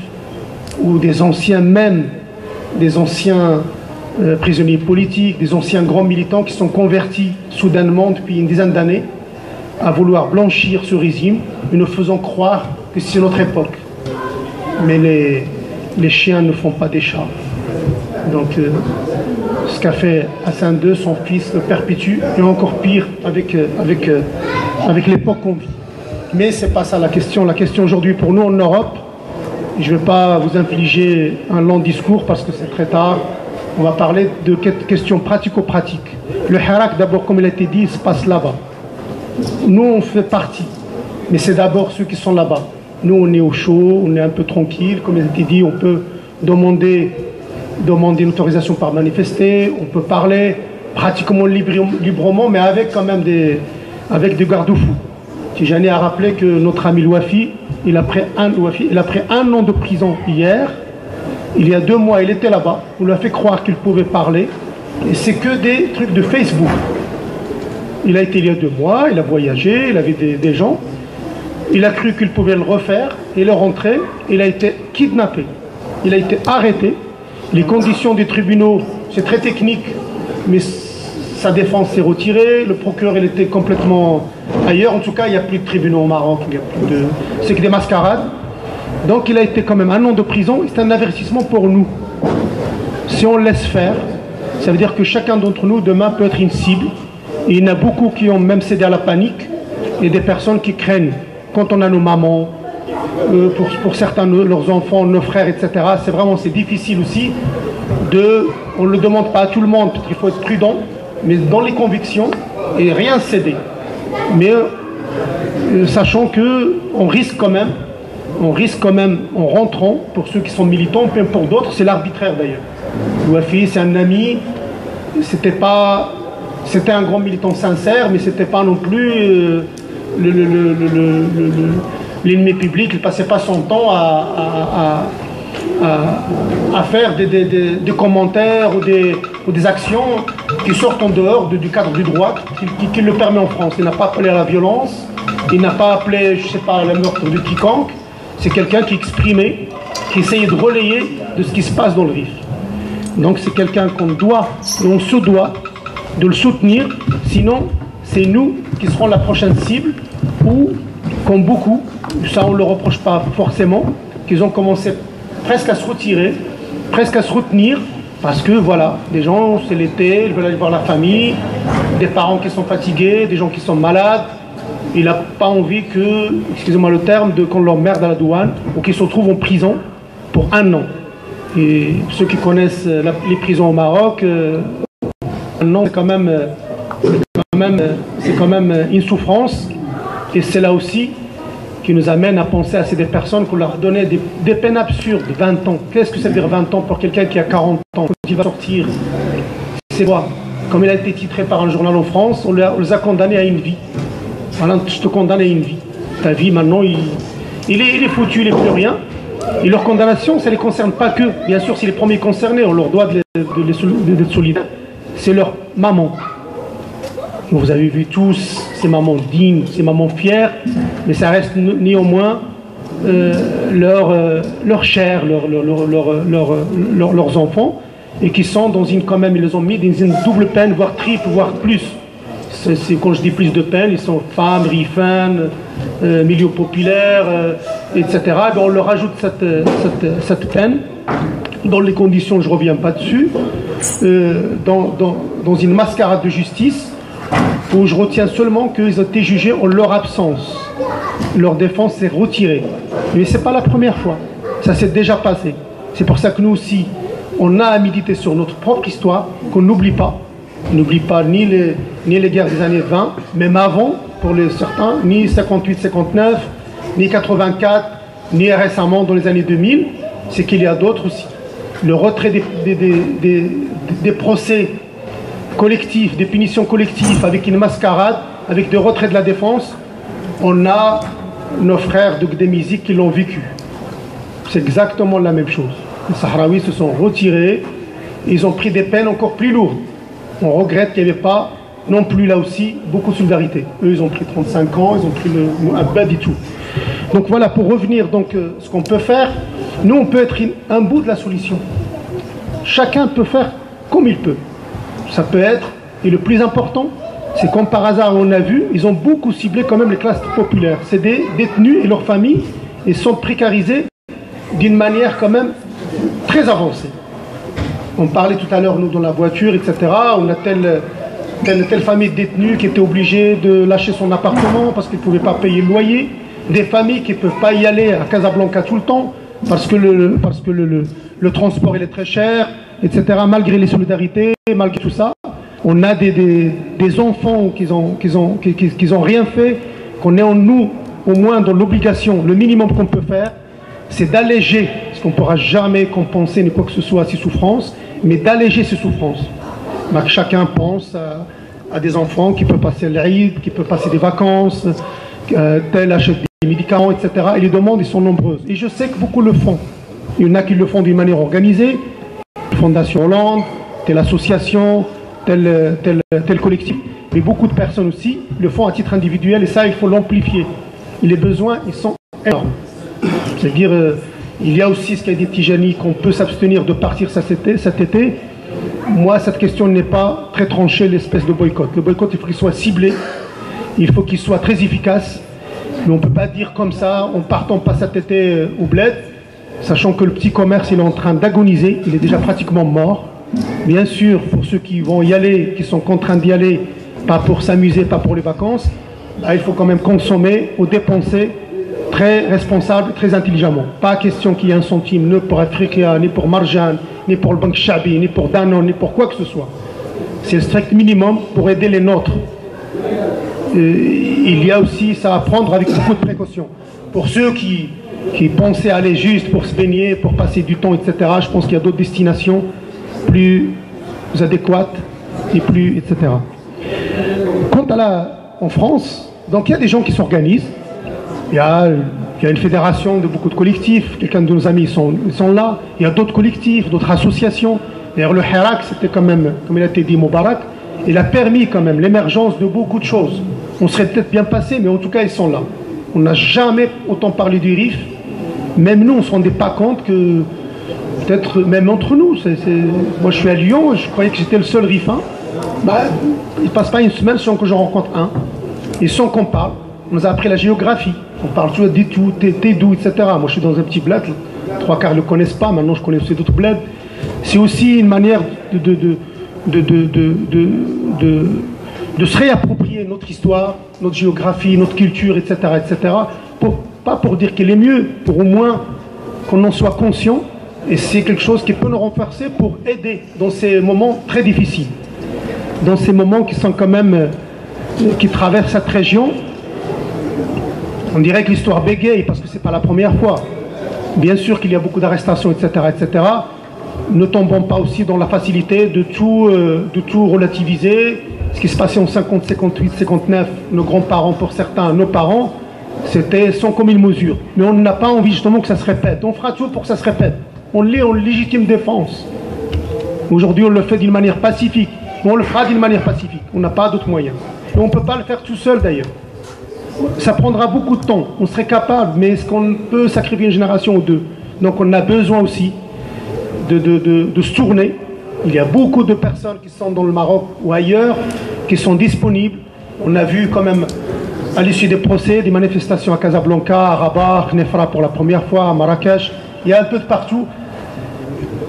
ou des anciens prisonniers politiques, des anciens grands militants qui sont convertis soudainement depuis une dizaine d'années à vouloir blanchir ce régime et nous faisant croire que c'est notre époque. Mais les chiens ne font pas des chats. Donc ce qu'a fait Hassan II, son fils, le perpétue, et encore pire avec l'époque qu'on vit. Mais c'est pas ça la question. La question aujourd'hui pour nous en Europe, je ne vais pas vous infliger un long discours parce que c'est très tard. On va parler de questions pratico-pratiques. Le Hirak, d'abord, comme il a été dit, il se passe là-bas. Nous, on fait partie, mais c'est d'abord ceux qui sont là-bas. Nous, on est au chaud, on est un peu tranquille. Comme il a été dit, on peut demander une autorisation par manifester, on peut parler, pratiquement librement, mais avec quand même des garde-fous. Tijani a rappelé que notre ami Louafi, il a pris un an de prison hier. Il y a 2 mois, il était là-bas. On lui a fait croire qu'il pouvait parler. Et c'est que des trucs de Facebook. Il a été il y a 2 mois, il a voyagé, il avait des gens. Il a cru qu'il pouvait le refaire. Il est rentré, il a été kidnappé. Il a été arrêté. Les conditions des tribunaux, c'est très technique, mais sa défense s'est retirée. Le procureur, il était complètement ailleurs. En tout cas, il n'y a plus de tribunaux au Maroc. C'est que des mascarades. Donc il a été quand même 1 an de prison. C'est un avertissement pour nous. Si on laisse faire, ça veut dire que chacun d'entre nous, demain, peut être une cible. Et il y en a beaucoup qui ont même cédé à la panique. Et des personnes qui craignent. Quand on a nos mamans, pour certains, leurs enfants, nos frères, etc., c'est difficile aussi. On ne le demande pas à tout le monde, parce qu'il faut être prudent, mais dans les convictions, et rien céder. Mais sachant qu'on risque quand même, en rentrant, pour ceux qui sont militants, même pour d'autres, c'est l'arbitraire d'ailleurs. Louafi, c'est un ami, c'était un grand militant sincère, mais c'était pas non plus l'ennemi public. Il passait pas son temps à faire des commentaires ou des actions qui sortent en dehors du cadre du droit qui le permet en France. Il n'a pas appelé à la violence, il n'a pas appelé, je sais pas, à la meurtre de quiconque. C'est quelqu'un qui exprimait, qui essayait de relayer de ce qui se passe dans le vif. Donc c'est quelqu'un qu'on doit, et on se doit de le soutenir, sinon c'est nous qui serons la prochaine cible, ou comme beaucoup, ça on ne le reproche pas forcément, qu'ils ont commencé presque à se retirer, presque à se retenir, parce que voilà, des gens, c'est l'été, ils veulent aller voir la famille, des parents qui sont fatigués, des gens qui sont malades. Il n'a pas envie que, excusez-moi le terme, qu'on l'emmerde à la douane ou qu'il se retrouve en prison pour 1 an. Et ceux qui connaissent les prisons au Maroc, 1 an c'est quand même une souffrance. Et c'est là aussi qui nous amène à penser à ces des personnes qu'on leur donnait des peines absurdes, 20 ans. Qu'est-ce que ça veut dire 20 ans pour quelqu'un qui a 40 ans? Quand il va sortir, c'est quoi? Comme il a été titré par un journal en France, on les a condamnés à une vie. Voilà, je te condamne à une vie. Ta vie, maintenant, il est foutu, il n'est plus rien. Et leur condamnation, ça ne les concerne pas que. Bien sûr, c'est les premiers concernés, on leur doit d'être solidaires. C'est leur maman. Vous avez vu tous ces mamans dignes, ces mamans fières, mais ça reste néanmoins leur chair, leurs enfants, et qui sont dans une, quand même, ils les ont mis dans une double peine, voire triple, voire plus. Quand je dis plus de peine, ils sont femmes, rifanes, milieu populaire, etc. Et on leur ajoute cette peine, dans les conditions, je ne reviens pas dessus, dans une mascarade de justice, où je retiens seulement qu'ils ont été jugés en leur absence. Leur défense s'est retirée. Mais ce n'est pas la première fois. Ça s'est déjà passé. C'est pour ça que nous aussi, on a à méditer sur notre propre histoire, qu'on n'oublie pas. On n'oublie pas ni les guerres des années 20, même avant, pour certains, ni 58-59, ni 84, ni récemment dans les années 2000. C'est qu'il y a d'autres aussi. Le retrait des procès collectifs, des punitions collectives avec une mascarade, avec des retraits de la défense, on a nos frères de Gdemizi qui l'ont vécu. C'est exactement la même chose. Les Sahraouis se sont retirés, ils ont pris des peines encore plus lourdes. On regrette qu'il n'y avait pas non plus là aussi beaucoup de solidarité. Eux, ils ont pris 35 ans, ils ont pris un bad et tout. Donc voilà, pour revenir, ce qu'on peut faire, nous on peut être un bout de la solution. Chacun peut faire comme il peut. Ça peut être, et le plus important, c'est comme par hasard on a vu, ils ont beaucoup ciblé quand même les classes populaires. C'est des détenus et leurs familles, ils sont précarisés d'une manière quand même très avancée. On parlait tout à l'heure, nous, dans la voiture, etc. On a telle famille de détenus qui était obligée de lâcher son appartement parce qu'ils ne pouvaient pas payer le loyer. Des familles qui ne peuvent pas y aller à Casablanca tout le temps parce que le transport il est très cher, etc. Malgré les solidarités, malgré tout ça, on a des enfants qui ont rien fait, qu'on est en nous, au moins dans l'obligation, le minimum qu'on peut faire, c'est d'alléger, parce qu'on ne pourra jamais compenser ni quoi que ce soit ces souffrances, mais d'alléger ces souffrances. bah, chacun pense à des enfants qui peuvent passer l'Aïd, qui peuvent passer des vacances, tel achète des médicaments, etc. Et les demandes, ils sont nombreuses. Et je sais que beaucoup le font. Il y en a qui le font d'une manière organisée, Fondation Hollande, telle association, tel collectif. Mais beaucoup de personnes aussi le font à titre individuel et ça, il faut l'amplifier. Et les besoins, ils sont énormes. C'est-à-dire, il y a aussi ce qu'a dit Tijani, qu'on peut s'abstenir de partir cet été. Moi, cette question n'est pas très tranchée, l'espèce de boycott. Le boycott, il faut qu'il soit ciblé, il faut qu'il soit très efficace. Mais on ne peut pas dire comme ça, en partant pas cet été au bled, sachant que le petit commerce, il est en train d'agoniser, il est déjà pratiquement mort. Bien sûr, pour ceux qui vont y aller, qui sont contraints d'y aller, pas pour s'amuser, pas pour les vacances, bah, il faut quand même consommer ou dépenser très responsable, très intelligemment. Pas question qu'il y ait un centime, ni pour Africa, ni pour Marjan, ni pour le Banque Chabi, ni pour Danone, ni pour quoi que ce soit. C'est le strict minimum pour aider les nôtres. Il y a aussi ça à prendre avec beaucoup de précautions. Pour ceux qui pensaient aller juste pour se baigner, pour passer du temps, etc., je pense qu'il y a d'autres destinations plus adéquates et plus, etc. Quant à en France, donc il y a des gens qui s'organisent. Il y a une fédération de beaucoup de collectifs. Quelqu'un de nos amis ils sont là. Il y a d'autres collectifs, d'autres associations. D'ailleurs, le Hirak, c'était quand même, comme il a été dit, Moubarak, il a permis quand même l'émergence de beaucoup de choses. On serait peut-être bien passé, mais en tout cas, ils sont là. On n'a jamais autant parlé du RIF. Même nous, on ne se rendait pas compte que, peut-être même entre nous, moi je suis à Lyon, je croyais que j'étais le seul RIFin. Bah, il ne passe pas une semaine sans que je rencontre un. Et sans qu'on parle. On nous a appris la géographie. On parle toujours des tout, t'es d'où, etc. Moi, je suis dans un petit bled. 3/4 ne le connaissent pas. Maintenant, je connais aussi d'autres bleds. C'est aussi une manière de se réapproprier notre histoire, notre géographie, notre culture, etc., etc. Pas pour dire qu'elle est mieux, pour au moins qu'on en soit conscient. Et c'est quelque chose qui peut nous renforcer pour aider dans ces moments très difficiles. Dans ces moments qui sont quand même, qui traversent cette région. On dirait que l'histoire bégaye parce que ce n'est pas la première fois. Bien sûr qu'il y a beaucoup d'arrestations, etc., etc. Ne tombons pas aussi dans la facilité de tout relativiser. Ce qui se passait en 50, 58, 59, nos grands-parents, pour certains, nos parents, c'était sans commune mesure. Mais on n'a pas envie justement que ça se répète. On fera tout pour que ça se répète. On l'est en légitime défense. Aujourd'hui, on le fait d'une manière pacifique. Mais on le fera d'une manière pacifique. On n'a pas d'autres moyens. Et on ne peut pas le faire tout seul d'ailleurs. Ça prendra beaucoup de temps. On serait capable, mais est-ce qu'on peut sacrifier une génération ou deux? Donc on a besoin aussi de se tourner. Il y a beaucoup de personnes qui sont dans le Maroc ou ailleurs, qui sont disponibles. On a vu quand même, à l'issue des procès, des manifestations à Casablanca, à Rabat, à Knefra pour la première fois, à Marrakech. Il y a un peu de partout.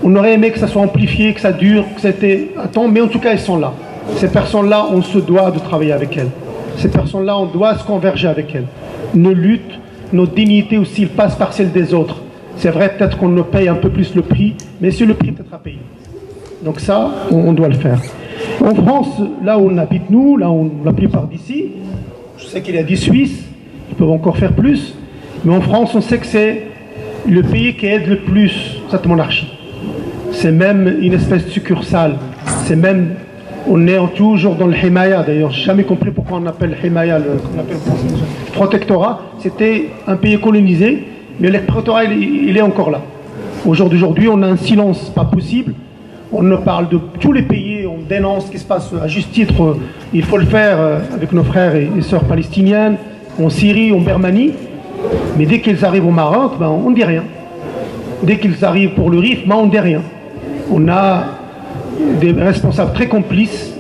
On aurait aimé que ça soit amplifié, que ça dure, que c'était à temps, mais en tout cas, ils sont là. Ces personnes-là, on se doit de travailler avec elles. Ces personnes-là, on doit se converger avec elles. Nos luttes, nos dignités aussi, ils passent par celles des autres. C'est vrai, peut-être qu'on nous paye un peu plus le prix, mais c'est le prix peut-être à payer. Donc ça, on doit le faire. En France, là où on habite nous, là où la plupart d'ici, je sais qu'il y a des Suisses, ils peuvent encore faire plus, mais en France, on sait que c'est le pays qui aide le plus cette monarchie. C'est même une espèce de succursale. C'est même... On est toujours dans le Himaya, d'ailleurs, je n'ai jamais compris pourquoi on appelle le Himaya, le protectorat. C'était un pays colonisé, mais le protectorat, il est encore là. Aujourd'hui, on a un silence pas possible. On ne parle de tous les pays, on dénonce ce qui se passe à juste titre. Il faut le faire avec nos frères et sœurs palestiniennes, en Syrie, en Birmanie. Mais dès qu'ils arrivent au Maroc, ben, on ne dit rien. Dès qu'ils arrivent pour le RIF, ben, on ne dit rien. On a des responsables très complices,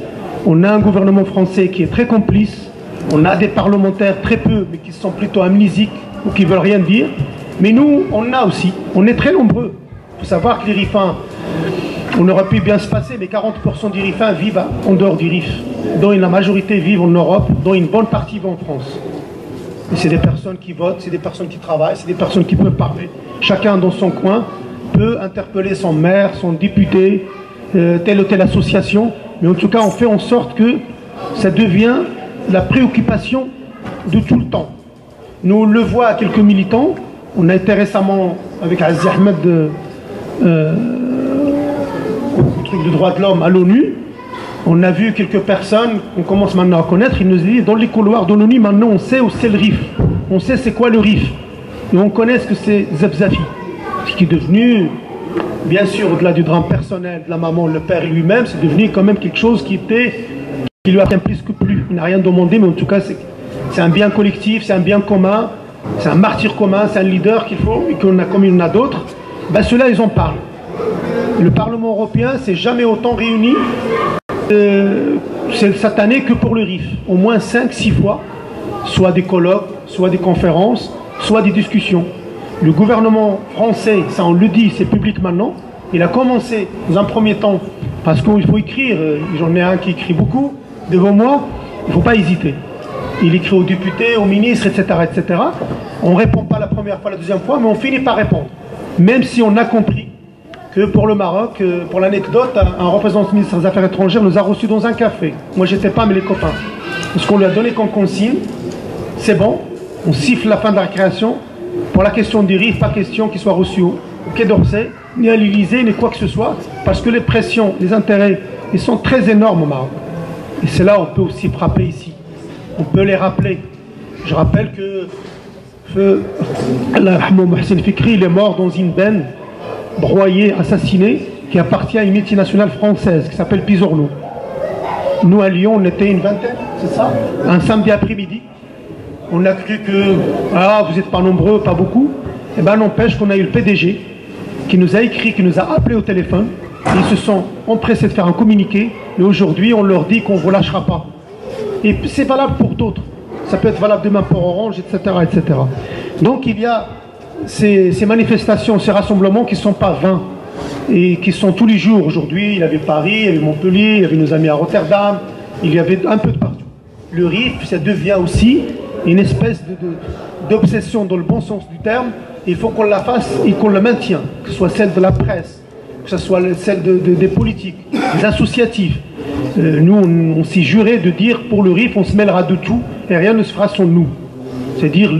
on a un gouvernement français qui est très complice, on a des parlementaires très peu, mais qui sont plutôt amnésiques ou qui ne veulent rien dire. Mais nous, on a aussi, on est très nombreux. Il faut savoir que les RIFins, on aurait pu bien se passer, mais 40% des RIFins vivent en dehors du RIF, dont la majorité vivent en Europe, dont une bonne partie vivent en France. Et c'est des personnes qui votent, c'est des personnes qui travaillent, c'est des personnes qui peuvent parler. Chacun dans son coin peut interpeller son maire, son député, telle ou telle association, mais en tout cas on fait en sorte que ça devient la préoccupation de tout le temps. Nous on le voit à quelques militants, on a été récemment avec Aziz Ahmed au truc de droits de l'homme à l'ONU, On a vu quelques personnes qu'on commence maintenant à connaître, ils nous disent dans les couloirs de l'ONU, maintenant on sait où c'est le RIF. On sait c'est quoi le RIF. Et on connaît ce que c'est Zebzafi. Ce qui est devenu, bien sûr, au-delà du drame personnel de la maman, le père lui-même, c'est devenu quand même quelque chose qui lui appartient plus que plus. Il n'a rien demandé, mais en tout cas, c'est un bien collectif, c'est un bien commun, c'est un martyr commun, c'est un leader qu'il faut, et qu'on a comme il y en a d'autres. Ben, ceux-là, ils en parlent. Le Parlement européen s'est jamais autant réuni cette année que pour le RIF. Au moins 5-6 fois, soit des colloques, soit des conférences, soit des discussions. Le gouvernement français, ça on le dit, c'est public maintenant, il a commencé dans un premier temps, parce qu'il faut écrire, j'en ai un qui écrit beaucoup, devant moi, il ne faut pas hésiter. Il écrit aux députés, aux ministres, etc. etc. On ne répond pas la première fois, la deuxième fois, mais on finit par répondre. Même si on a compris que pour le Maroc, pour l'anecdote, un représentant du ministère des Affaires étrangères nous a reçus dans un café. Moi, j'étais pas, mais les copains. Ce qu'on lui a donné comme consigne, c'est bon, on siffle la fin de la récréation. Pour la question du RIF, pas question qu'il soit reçu au Quai d'Orsay, ni à l'Élysée, ni quoi que ce soit, parce que les pressions, les intérêts, ils sont très énormes au Maroc. Et c'est là où on peut aussi frapper ici. On peut les rappeler. Je rappelle que Mohsen Fikri, il est mort dans une benne, broyé, assassiné, qui appartient à une multinationale française qui s'appelle Pisorno. Nous à Lyon, on était une vingtaine, c'est ça? Un samedi après-midi. On a cru que vous n'êtes pas nombreux, pas beaucoup. Eh bien, n'empêche qu'on a eu le PDG qui nous a écrit, qui nous a appelé au téléphone. Ils se sont empressés de faire un communiqué. Et aujourd'hui, on leur dit qu'on ne vous lâchera pas. Et c'est valable pour d'autres. Ça peut être valable demain pour Orange, etc. etc. Donc il y a ces manifestations, ces rassemblements qui ne sont pas vains et qui sont tous les jours. Aujourd'hui, il y avait Paris, il y avait Montpellier, il y avait nos amis à Rotterdam, il y avait un peu de partout. Le RIF, ça devient aussi une espèce d'obsession dans le bon sens du terme. Il faut qu'on la fasse et qu'on la maintienne, que ce soit celle de la presse, que ce soit celle des politiques, des associatifs. Nous, on s'est juré de dire pour le RIF, on se mêlera de tout et rien ne se fera sans nous. C'est-à-dire,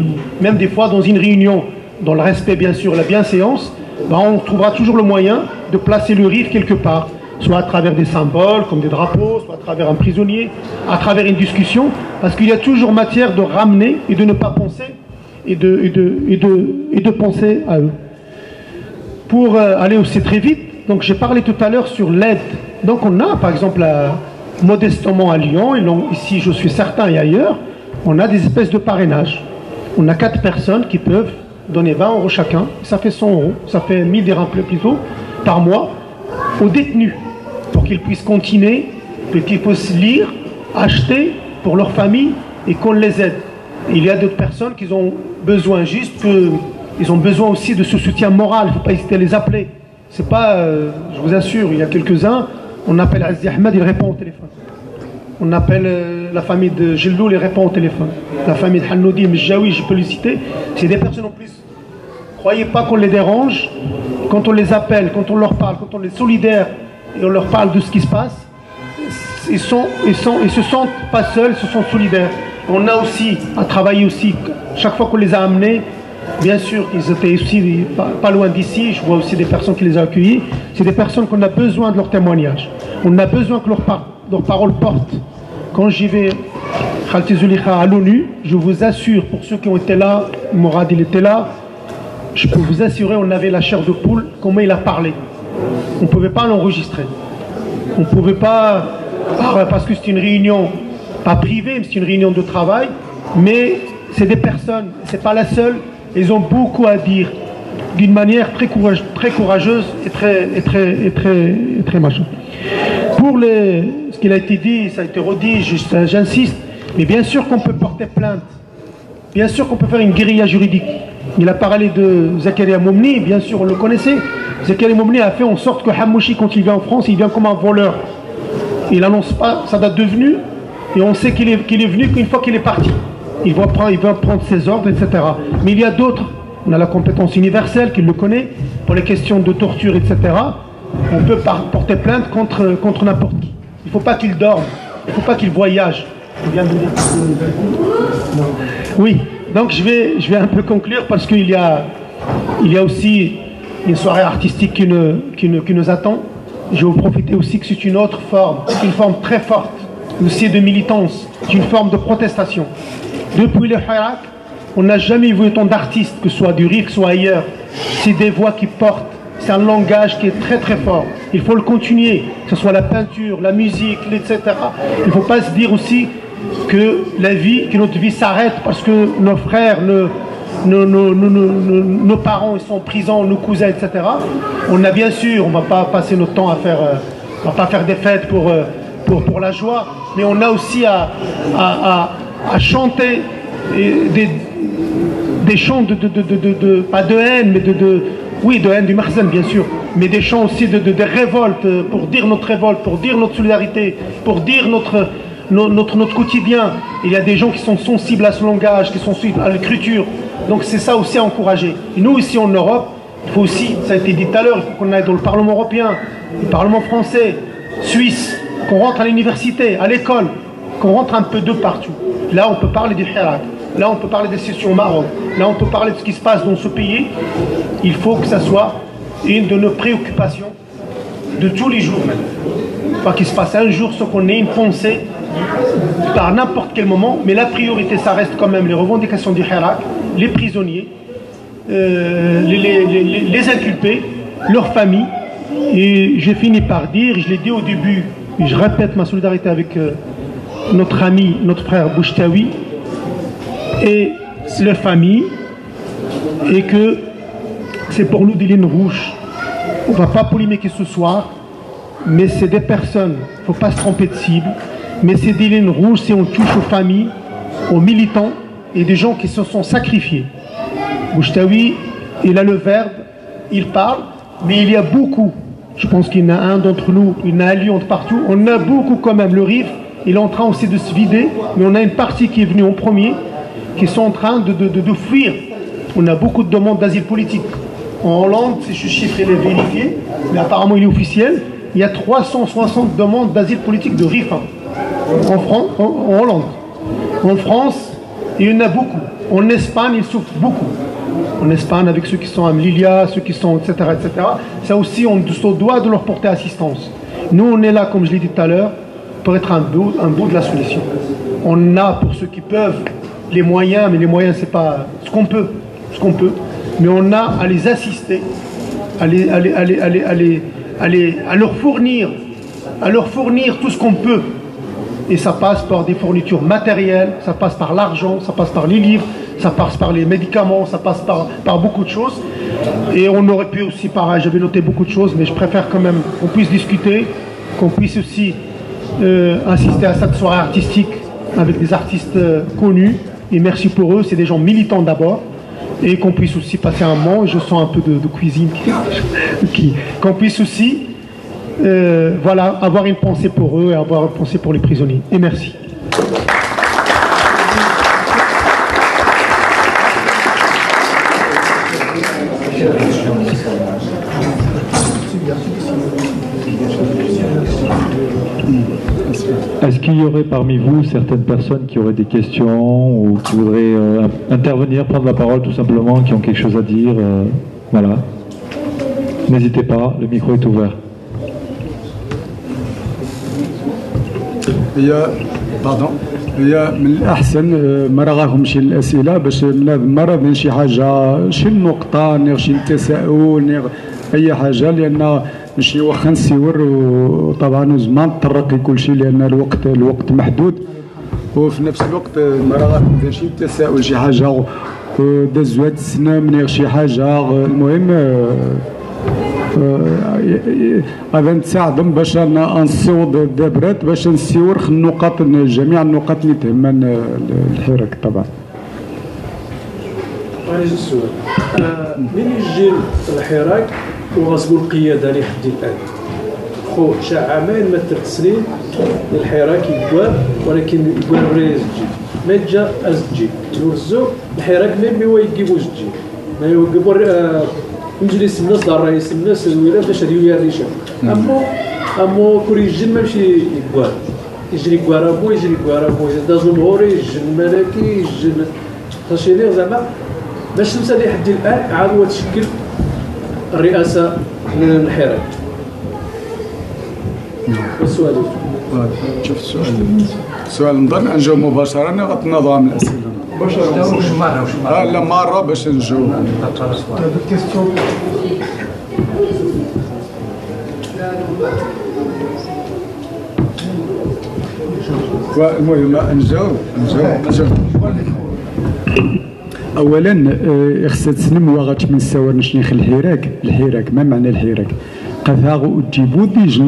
même des fois dans une réunion, dans le respect bien sûr, la bienséance, on trouvera toujours le moyen de placer le RIF quelque part, soit à travers des symboles comme des drapeaux, soit à travers un prisonnier, à travers une discussion, parce qu'il y a toujours matière de ramener et de ne pas penser et de penser à eux. Pour aller aussi très vite, donc j'ai parlé tout à l'heure sur l'aide. Donc on a par exemple modestement à Lyon, et ici je suis certain et ailleurs, on a des espèces de parrainage. On a 4 personnes qui peuvent donner 20 € chacun, ça fait 100 €, ça fait 1000 dirhams plutôt par mois aux détenus pour qu'ils puissent continuer, pour qu'ils puissent lire, acheter pour leur famille et qu'on les aide. Et il y a d'autres personnes qui ont besoin ils ont besoin aussi de ce soutien moral, il ne faut pas hésiter à les appeler. C'est pas, je vous assure, il y a quelques-uns, on appelle Azzi Ahmed, il répond au téléphone. On appelle la famille de Gelloul, il répond au téléphone. La famille de Hanoudi, Mjaoui, je peux les citer. C'est des personnes en plus. Croyez pas qu'on les dérange. Quand on les appelle, quand on leur parle, quand on est solidaire et on leur parle de ce qui se passe, ils se sentent pas seuls, ils se sentent solidaires. On a aussi à travailler aussi, chaque fois qu'on les a amenés, bien sûr, ils étaient aussi pas loin d'ici, je vois aussi des personnes qui les ont accueillis. C'est des personnes qu'on a besoin de leur témoignage. On a besoin que leur parole porte. Quand j'y vais, Khalti Zulikha à l'ONU, je vous assure, pour ceux qui ont été là, Mourad il était là, je peux vous assurer, on avait la chair de poule, comment il a parlé. On ne pouvait pas l'enregistrer. On ne pouvait pas, parce que c'est une réunion, pas privée, mais c'est une réunion de travail, mais c'est des personnes, c'est pas la seule, ils ont beaucoup à dire, d'une manière très courageuse et très machin. Pour ce qu'il a été dit, ça a été redit, j'insiste, mais bien sûr qu'on peut porter plainte, bien sûr qu'on peut faire une guérilla juridique. Il a parlé de Zakaria Momni, bien sûr on le connaissait. Zakaria Momni a fait en sorte que Hamouchi, quand il vient en France, il vient comme un voleur. Il n'annonce pas sa date de venue, et on sait qu'il est venu qu'une fois qu'il est parti. Il va prendre ses ordres, etc. Mais il y a d'autres, on a la compétence universelle, qu'il le connaît, pour les questions de torture, etc. On peut porter plainte contre n'importe qui. Il ne faut pas qu'il dorme, il ne faut pas qu'il voyage. Oui, donc je vais un peu conclure parce qu'il y a aussi une soirée artistique qui nous attend. je vais vous profiter aussi que c'est une autre forme, une forme très forte aussi de militance, une forme de protestation. Depuis le Hirak, on n'a jamais vu autant d'artistes, que ce soit du RIF, que ce soit ailleurs. C'est des voix qui portent, c'est un langage qui est très très fort. Il faut le continuer, que ce soit la peinture, la musique, etc. Il ne faut pas se dire aussi que notre vie s'arrête parce que nos frères, nos parents ils sont en prison, nos cousins, etc. On a bien sûr, on ne va pas passer notre temps à faire, on va pas faire des fêtes pour la joie, mais on a aussi à chanter des chants pas de haine, mais oui, de haine du Makhzen bien sûr, mais des chants aussi de révolte, pour dire notre révolte, pour dire notre solidarité, pour dire notre quotidien. Il y a des gens qui sont sensibles à ce langage, qui sont sensibles à l'écriture. Donc c'est ça aussi à encourager. Et nous ici en Europe, il faut aussi, ça a été dit tout à l'heure, il faut qu'on aille dans le Parlement européen, le Parlement français, suisse, qu'on rentre à l'université, à l'école, qu'on rentre un peu de partout. Là on peut parler du Hirak, là on peut parler des sessions au Maroc, là on peut parler de ce qui se passe dans ce pays. Il faut que ça soit une de nos préoccupations de tous les jours même. Pas qu'il se passe un jour sans qu'on ait une pensée par n'importe quel moment, mais la priorité ça reste quand même les revendications du Hirak, les prisonniers, les inculpés, leurs familles. Et j'ai fini par dire, je l'ai dit au début, et je répète ma solidarité avec notre ami, notre frère Bouchtaoui et leur famille, et que c'est pour nous des lignes rouges. On ne va pas polémiquer ce soir, mais c'est des personnes, il ne faut pas se tromper de cible, mais c'est des lignes rouges si on touche aux familles, aux militants et des gens qui se sont sacrifiés. Bouchtaoui, il a le verbe, il parle, mais il y a beaucoup, je pense qu'il y en a un d'entre nous, il y en a un Lyon de partout, on a beaucoup quand même. Le RIF, il est en train aussi de se vider, mais on a une partie qui est venue en premier, qui sont en train de fuir. On a beaucoup de demandes d'asile politique. En Hollande, si ce chiffre il est vérifié, mais apparemment il est officiel, il y a 360 demandes d'asile politique de RIF en Hollande. En France, il y en a beaucoup. En Espagne, ils souffrent beaucoup. En Espagne, avec ceux qui sont à Melilla, ceux qui sont, etc., etc. Ça aussi, on se doit de leur porter assistance. Nous, on est là, comme je l'ai dit tout à l'heure, pour être un bout de la solution. On a, pour ceux qui peuvent, les moyens, mais les moyens, c'est pas ce qu'on peut, mais on a à les assister, à leur fournir tout ce qu'on peut. Et ça passe par des fournitures matérielles, ça passe par l'argent, ça passe par les livres, ça passe par les médicaments, ça passe par beaucoup de choses. Et on aurait pu aussi, pareil, j'avais noté beaucoup de choses, mais je préfère quand même qu'on puisse discuter, qu'on puisse aussi assister à cette soirée artistique avec des artistes connus. Et merci pour eux, c'est des gens militants d'abord. Et qu'on puisse aussi passer un moment, je sens un peu de cuisine, qu'on puisse aussi voilà, avoir une pensée pour eux et avoir une pensée pour les prisonniers. Et merci. Est-ce qu'il y aurait parmi vous certaines personnes qui auraient des questions ou qui voudraient intervenir, prendre la parole tout simplement, qui ont quelque chose à dire voilà. N'hésitez pas, le micro est ouvert. هي من الأحسن ما راغهمش الأسئلة باش من هذه المرة من شي حاجة شي نقطة نغ شي تساؤل نغ أي حاجة لأن ماشي واخا نسيور وطبعا زمان نطرق لكل شيء لأن الوقت محدود وفي نفس الوقت ما راغهمش شي تساؤل شي حاجة دازو هاد السنة من شي حاجة المهم غادي نساعدهم باش نصوض دابرات باش نسيور النقاط جميع النقاط اللي تهمنا الحراك طبعا. غادي السؤال منين يجي الحراك وغصبوا القياده لحد الان؟ خو شا عامين ما 3 سنين الحراك يقوى ولكن يقوى بريز تجي ما جا از تجي تورزو الحراك ما هو يجيبوش تجي ما يوقفوا نجلس الناس دار رئيس الناس الولاده باش هذه ويا الريشه امو كوريجين ماشي يقوى يجري كوارابو يجري كوارابو داز المهوري يجي الملكي يجي خاشيني زعما باش تمسى لحد الان عاد هو تشكل الرئاسه للحراك السؤال شوف السؤال نظن نجاوب مباشرة غتنظم الأسئلة مباشرة لا مرة باش نجاوب. المهم نجاوب. اولا خصها تسلم وغات من السوار نشنيخ الحراك ما معنى الحراك قثاغ تجيبو ديج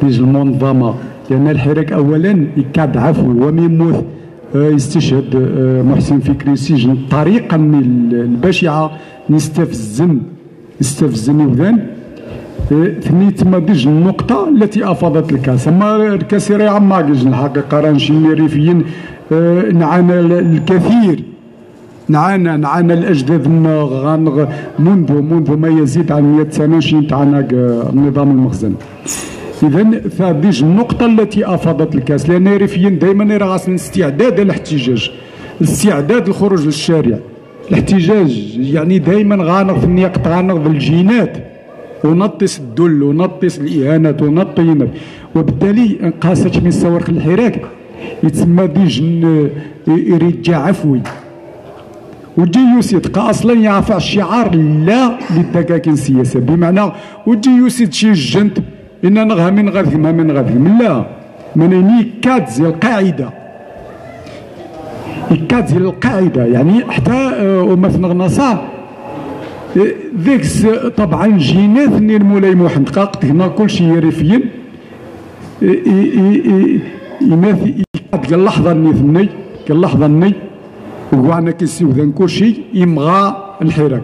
المنظمه لان الحراك اولا يكاد عفو وميموت يستشهد محسن فكري سجن طريقه من البشعه نستفزن وذان ثني تما ديج النقطه التي افاضت الكاس. اما الكاس راه عماقج الحقيقه راه نشي ريفيين نعانى الكثير نعانى الاجدادنا منذ ما يزيد عن 100 سنه شي تعانى نظام المخزن. اذا فديج النقطه التي افاضت الكاس لان ريفيين دائما راه غاسل استعداد الاحتجاج استعداد الخروج للشارع. الاحتجاج يعني دائما غانغ غانغ الجينات ونطس الذل ونطس الاهانات ونطينا وبالتالي انقاست من سوارق الحراك يتسمى ديج يرجع عفوي وجي يوسيد اصلا يرفع الشعار لا للدكاكين السياسيه بمعنى وجي يوسيد شي جنت ان نغها من غادهم لا من كادزي القاعده يعني حتى ومثلا غنصار ذيك طبعا جينات المولاي محمد قاقت هنا كل شيء ريفيين قال اللحظه الني وعنا كيسيو ذان كل شيء يمغى الحراك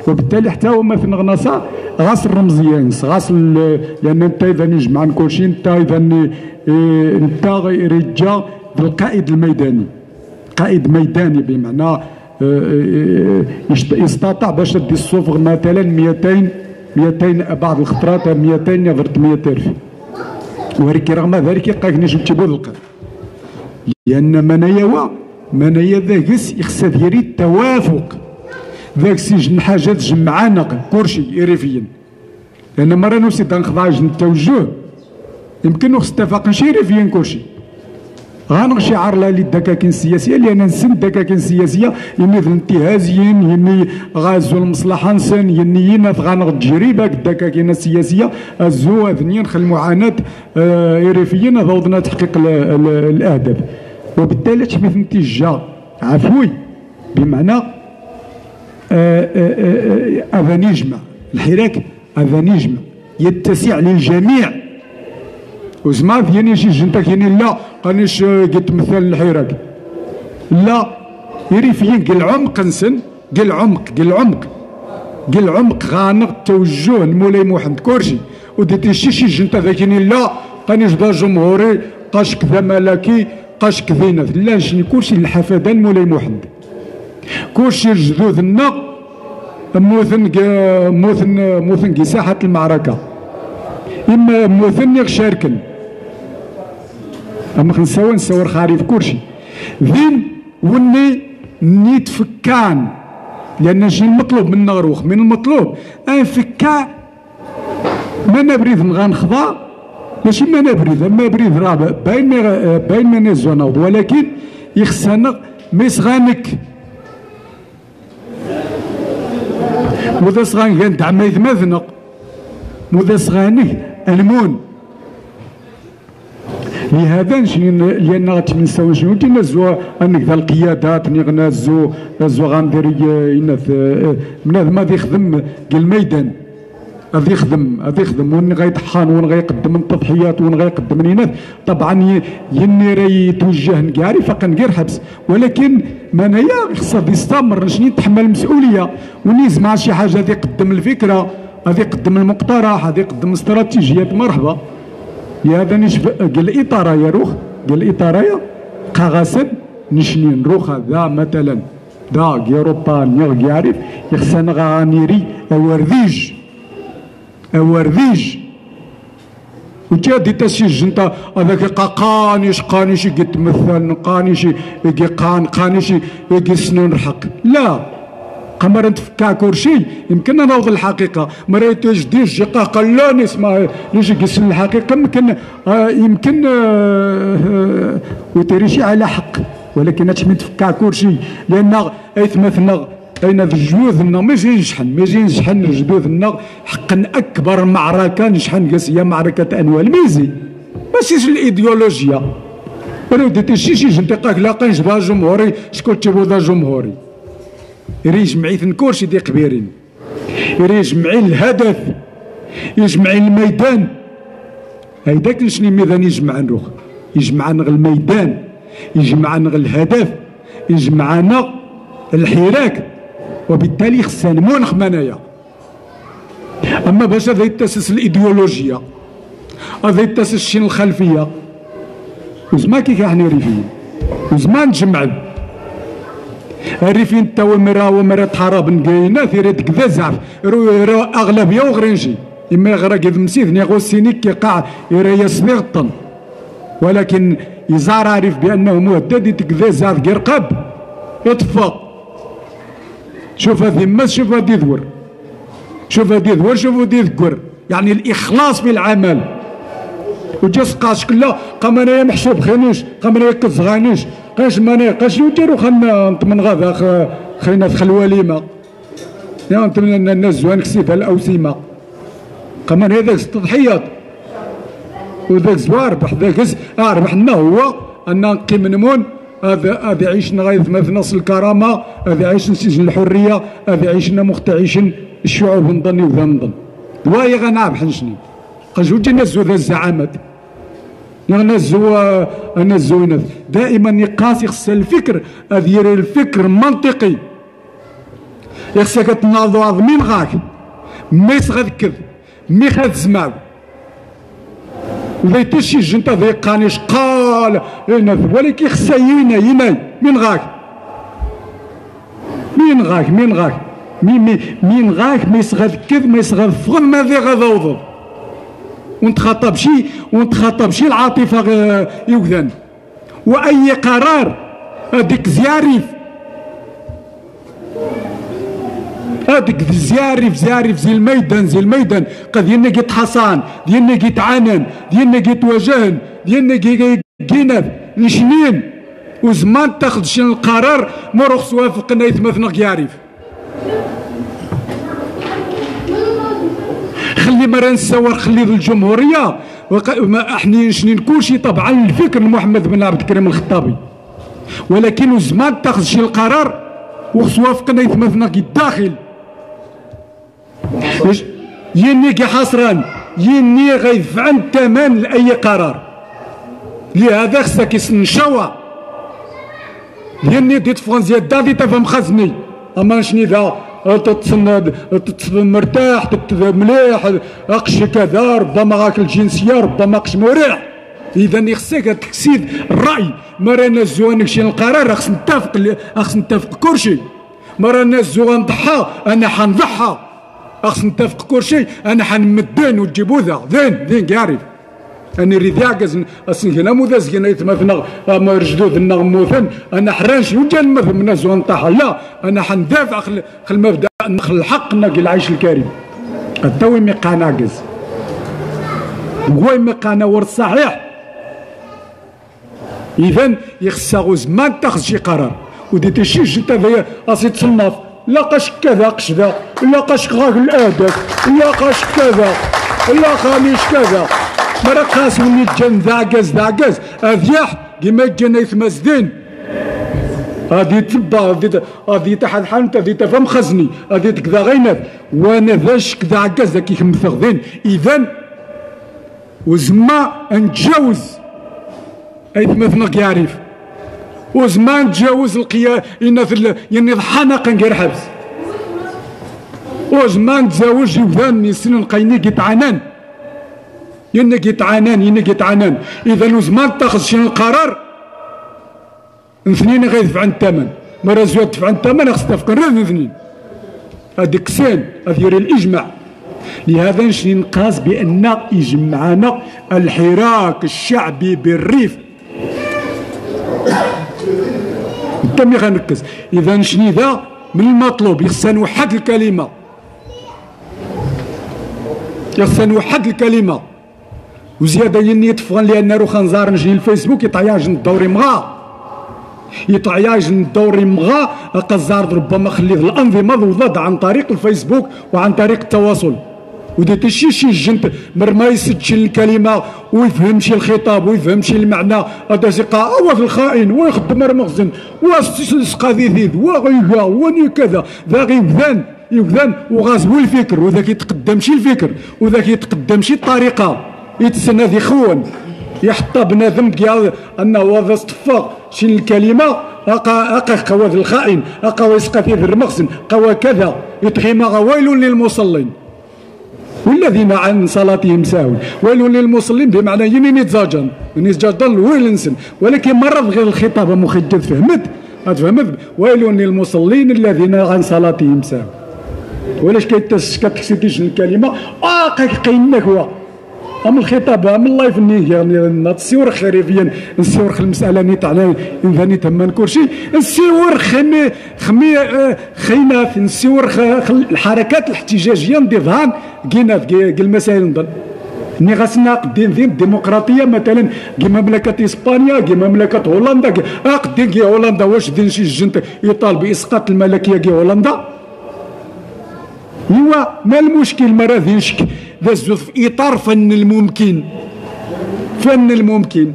وبالتالي حتى هو مثلا غنصا غاس الرمزيين غاس لان انت اذا يجمع كل شيء انت اذا انت رجا بالقائد الميداني قائد ميداني بمعنى يستطيع باش يدي الصفغ مثلا 200 بعض الخطرات 200 يضرب 100,000 ولكن رغم ذلك يلقاك نجيبو القلب لان منايا ذاكس يخصها ديري التوافق ذاك سجن حاجات جمعانا كلشي ريفيين لان مرة نسيت نخضع التوجه يمكن خص اتفاق نشي ريفيين كلشي غانغ شعار لا للدكاكين السياسيه لان نسن الدكاكين السياسيه يني الانتهازيين يني غازو المصلحه نسن يني غانغ التجربه الدكاكين السياسيه الزو اثنين خل المعاناه ريفيين ضوضنا تحقيق الاهداف وبالتالي تشبث نتيجه عفوي بمعنى هذا نجمع الحراك هذا نجمع يتسع للجميع وزما يعني شي جنتك يعني لا قانيش قلت مثال الحراك لا يريفيين قل عمق نسن قل عمق غانغ توجه المولاي محمد كورشي وديتي شي جنت ذاك يعني لا قانيش دا جمهوري قاش كذا ملكي قاش كذينا لا شني كلشي الحفدان مولاي محمد كلشي جدودنا موثن كي ساحة المعركة إما موثن يغشاركن أما نساور خاريف كلشي ذين وني نيتفكان لأن شي المطلوب من نغروخ من المطلوب أنفكا ما نبريد غنخضع ماشي ما نبريد اما بريد راه باين ما نزونوض ولكن يخصنا ميسغانك وذا صغان كانت عمايث مذنق وذا صغانك المون لهذا لان غتمنساو شنو تنزو انك ذا القيادات نغنازو غندير من هذا ما يخدم الميدان غادي يخدم وين غيطحن وين غيقدم التضحيات وين غيقدم الاناث طبعا يني راه يتوجه نكاري فقنقير حبس ولكن منايا خصها يستمر شنو يتحمل المسؤوليه ونيزمع شي حاجه غادي يقدم الفكره غادي يقدم المقترح غادي يقدم استراتيجيات مرحبا لهذا نشوف قال الاطار يا روخ قال الاطار يا قاغاسن نشني نروخ ذا مثلا ذا يوروبا يعرف يخصنا غانيري ورديج وجادي تسجل انت هذاك قانيش قلت مثلا قانيش قانيش سنون الحق لا قمر نتفكع كلشي يمكن نوض الحقيقه مرة تجدي الجقه قال نسمع نجي قسم الحقيقه يمكن وتريشي على حق، ولكن هادشي من تفكع كلشي لان ايثمثنا اين الجدودنا ما يجي نشحن جدودنا حقا اكبر معركه نشحن هي معركه انوال ميزي ماشي الايديولوجيا. ولو ديتي شي جنتقاك لاقا نجبها جمهوري شكون تجيبو ذا جمهوري يري جمعيتن كلشي دي قبيرين يري جمعين الهدف يجمعين الميدان هيداك نشني ميدان يجمعنا يجمعنا الميدان يجمعنا الهدف يجمعنا الحراك وبالتالي خصنا نمونخ منايا. اما باش هذا يتاسس الايديولوجيا هذا يتاسس شين الخلفيه وزمان كي احنا ريفيين وزمان نجمعوا الريفين تا ومرا تحارب نقينا ثيرات كذا زعف اغلبيه وغرنجي اما يغرا كيف مسيت نيغو سينيك كيقع يريا سبيغطن ولكن يزار عارف بانه مهدد كذا زعف كيرقب يطفى. شوف هذه مس شوف هذه ذور شوف هذه ذور شوف هذه ذكر يعني الاخلاص في العمل وجاس قاش كلا قمنا محسوب خانيش قمنا كزغانيش قاش ماني قاش يديروا خلنا من غادا خلينا في الوليمه يا نتمنى الناس زوان كسيتها الاوسمه قمنا هذاك التضحيات وذاك زوار ذاك ربحنا هو ان نقيم نمون هذا عيشنا غاية مثل نص الكرامه هذا عيشنا سجن الحريه هذا عيشنا مختعيشن الشعوب نظني وذا نظن دوايا غنعرف حنشني قاش وجه نزو ذا الزعامات نزو دائما يقاس يخص الفكر هذا الفكر منطقي يخصك تناضوا عظمين غاك ما يصغى كذب ما يخاف زماو وذا تشي جنتا ذا قانيش قال ولكن خصها يناي من غاك مين غاك ما يصغى كذب ما يصغى فغم ما ذي غضوض ونتخاطب شي العاطفه يوذن واي قرار هذيك زياريف زي الميدان قد ينقي حصان ينقي تعانن ينقي توجهن ينقي كيناف نشنين وزمان تاخذ شي القرار ما رخص وافقنا يتمثنق يعرف خلي مرة نصور خلي الجمهورية احنا شنين كلشي طبعا الفكر محمد بن عبد الكريم الخطابي ولكن زمان تاخذ شي القرار وخص وافقنا يتمثنق الداخل يني كي حصران يني غيدفع الثمن لاي قرار لهذا خصك نشوى يني ديت فرنسيا دافي تفهم خزني اما شني ذا تتصل مرتاح تتذا مليح اقش كذا ربما غاك الجنسيه ربما قش مريح اذا خصك تكسيد الراي مرة الناس زوانك شي القرار خص نتفق كلشي مرة الناس زوان نضحى انا حنضحى خص نتفق كلشي انا حنمدين وتجيبو ذا ذين كيعرف انا ريد يعكز اسنكنا مذازكنا يتمثنا ما رجدودنا موثن انا حرانش وجا نمثل من الناس ونطاح لا انا حندافع خل المبدا خل الحق نقي العيش الكريم التوي ميقا ناقز قوي ميقا ورد صحيح اذا يخصها زمان تاخذ شي قرار وديتي شي جنت هذايا اسي تصنف لا قاش كذا قش ذا لا قاش غاك الاهداف لا قاش كذا لا خانيش كذا مرة قاس وني جن ذاقز اذياح كيما جانا يتمزدين هادي تبا هادي تحت حانت هادي تفهم خزني هادي كذا غينات وانا ذاش كذا عكاز كي خمثغذين اذا وزما نتجاوز اي مثلك يعرف وزمان نتجاوز القيا يعني الحنق غير حبس وزمان نتزاوج يوذان يسن نقيني كيتعانان ينقي تعانان اذا وزمان تاخذ شي القرار اثنين غيدفع الثمن مرة زواد تدفع الثمن خص تفكر اثنين هذيك سين هذا الاجماع لهذا نشني نقاس بان يجمعنا الحراك الشعبي بالريف انت مي غنركز اذا نشني ذا من المطلوب يخصها نوحد الكلمة، يخصها نوحد الكلمة. وزيادة يني تفغن لأن روخا نزار نجي الفيسبوك يطعياج ندوري مغا، يطعياج ندوري مغا قزار ربما خليه الأنظمة ضد عن طريق الفيسبوك وعن طريق التواصل. وديت شي جنت ما يسدش الكلمة ويفهمش الخطاب ويفهمش المعنى. هذا سيقا هو في الخائن ويخدم المخزن وسقاذيذ وغيغا وني كذا ذا يبذان وغازبو الفكر وذاك يتقدمش الفكر وذاك يتقدمش الطريقة يتسنى ذي خون يحطى بنادم كاع انه هذا استفاق شي الكلمة أقا قوى الخائن أقا يسقى في المخزن قوى كذا يتغيما ويل للمصلين والذين عن صلاتهم ساهون. ويل للمصلين بمعنى يمين يتزاجن ويل نسن، ولكن مرض غير الخطاب مخجل فهمت ويل للمصلين الذين عن صلاتهم ساهون. ولاش كتكسيتيش الكلمه قيمك هو ام الخطاب ام اللايف يعني تصور خريفيا نسيور المساله نيت على انفاني تما كلشي نسيور خينات نسيور الحركات الاحتجاجيه نديفها كينا في المسائل نظن ني غاسنا قدين ذي الديمقراطيه مثلا كي مملكه اسبانيا كي مملكه هولندا قدين كي هولندا واش دين شي جنت يطالب باسقاط الملكيه كي هولندا هو ما المشكل مرة ذيشك دازو في اطار فن الممكن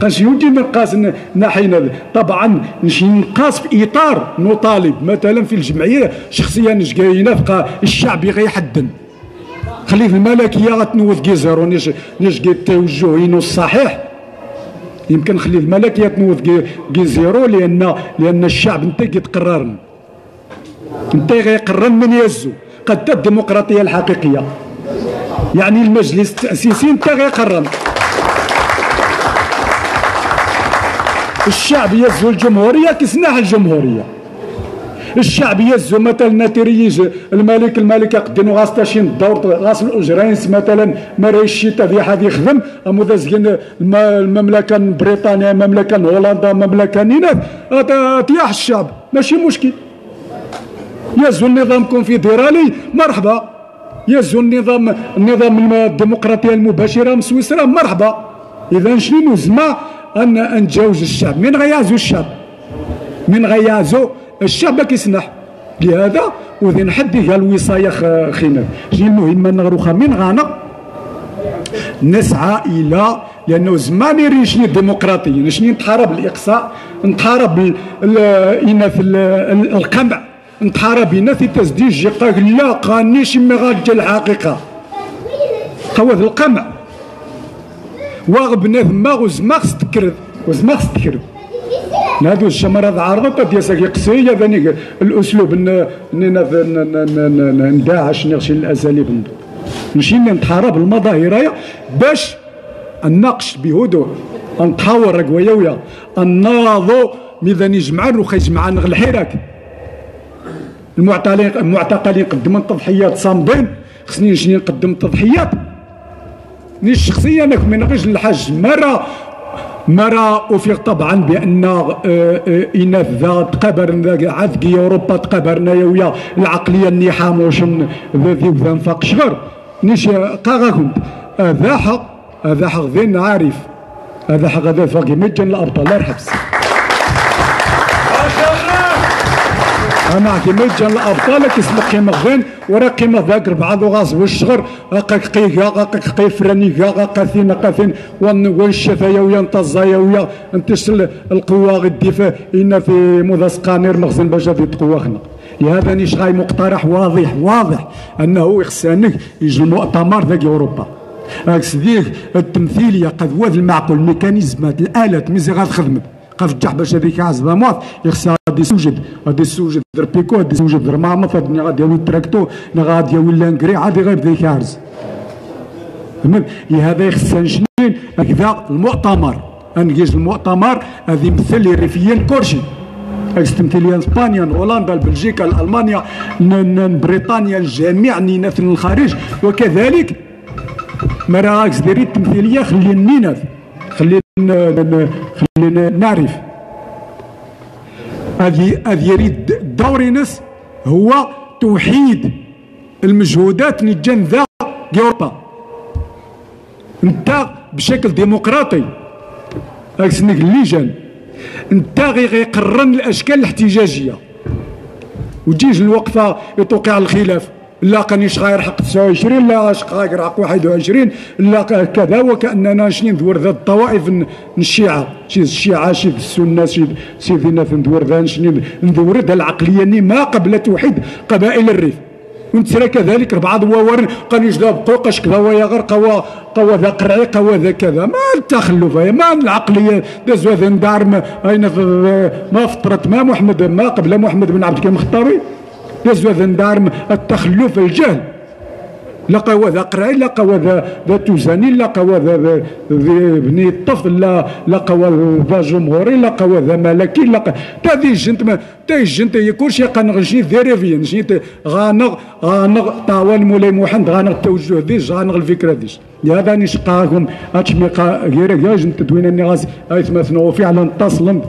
قاش يوجد نقاس ناحينا طبعا نجي نقاس في اطار نطالب مثلا في الجمعيه شخصيا نجي الشعب غيحدن خلي في الملكيه غتنوض كي زيرو نيش كي التوجه الصحيح يمكن خلي الملكيه تنوض كي زيرو لان الشعب انت كيتقرر انت غيقرر من يزو قد الديمقراطيه الحقيقيه يعني المجلس التاسيسي انت غيقرر الشعب يزو الجمهوريه كيسناح الجمهوريه الشعب يزو مثلا تريج الملكه قدنو غاستاشين الدور غاس الاجرينس مثلا مراي الشتاء في حد يخدم امودازكين المملكه بريطانيا المملكه هولندا المملكه نينات تياح الشعب ماشي مشكل يزو النظام كونفدرالي مرحبا يزو النظام الديمقراطيه المباشره من سويسرا مرحبا. اذا شنو زعما ان نتجاوز الشعب من غيعزو الشعب من غيعزو الشعب كيسنح لهذا وذي نحدي قال الوصايه خينا جي المهمه نغروخا من غانا نسعى الى لانه زمان يريشني الديمقراطيه شنو نتحارب الاقصاء نتحارب في القمع نتحارب هنا في تسديج قال لا قانيش ما غاجا الحقيقه قوة القمع واغبنا ثما وزماخ تكرد هادو الشمرات عارضه ديال قصيه ذاني الاسلوب نداعش نغشي الاساليب نمشي نتحارب المظاهره باش نناقش بهدوء نتحاور قويه الناضو ميزان يجمعان وخا يجمعان الحراك المعتقلين قدموا التضحيات صامدين خصني نجي نقدم التضحيات ني شخصيا انا من غير الحاج مرة أفيق طبعا بأن إناث ذا تقابر عاد أوروبا تقابرنا ويا العقلية النحام واش ذي وذا نفاق شغر نيش قاغاكم هذا حق ذين عارف هذا حق هذا فاقي مجن الأبطال لا الحبس انا كيما جا الابطال كيسمى قيمه غين ورا قيمه ذاك بعض غاز والشغر قي فراني قاثين والشفايا ويا انتزايا ويا انتشل القوه الدفاع ان في مذاس قانير مخزن باش في تقواخنا لهذا نيش غاي مقترح واضح انه يخصني يجي المؤتمر ذاك اوروبا اكسديك التمثيليه قد واد المعقول ميكانيزمات الالات ميزي غتخدم قف جح باش هذيك عزبه موات يخصها غادي سوجد دربيكو غادي سوجد رمامط غادي يولي التراكتو غادي يولي لانكري عادي غير بدا يكارز فهمت هذا يخصها شنين هكذا المؤتمر انجيز المؤتمر هذه يمثل لي الريفيين كلشي تمثيليا اسبانيا هولندا بلجيكا المانيا بريطانيا الجميع نينات من الخارج وكذلك مراكز ديري التمثيليه خلينا نعرف هذه يريد دورينس هو توحيد المجهودات نجان ذا اوروبا. انت بشكل ديمقراطي اكسنك اللجان انت غيقرن الاشكال الاحتجاجيه وتجيج الوقفه يتوقع الخلاف، لا قانيش غير حق 29 لا غير حق 21 لا كذا، وكاننا شني ندور ذا الطوائف الشيعه، شي الشيعه شي السنه شي سيدنا ندور ذا شني ندور ذا العقليه ما قبل توحيد قبائل الريف. ونتسرى كذلك بعض وورن قانيش ذا بقوقاش كذا ويا غير قوا ذا قرعي قوا ذا كذا، ما التخلف ما العقليه دازو هذا ندار ما فطرت ما محمد ما قبل محمد بن عبد الكريم الخطابي دازو هذا ندار التخلف الجهل. لا قوا ذا قرعي لا قوا ذا توزاني لا قوا ذا بني الطفل لا قوا ذا جمهوري لا قوا ذا ملكي لا تادي جنت هي كلشي قنغشي ذيريفيا شي غانغ طاول مولاي محمد غانغ التوجه ديش غانغ الفكره ديش هذا نشقاكم اتشمي غير جنت دوينني غاس ايثمثنو فعلا اتصلن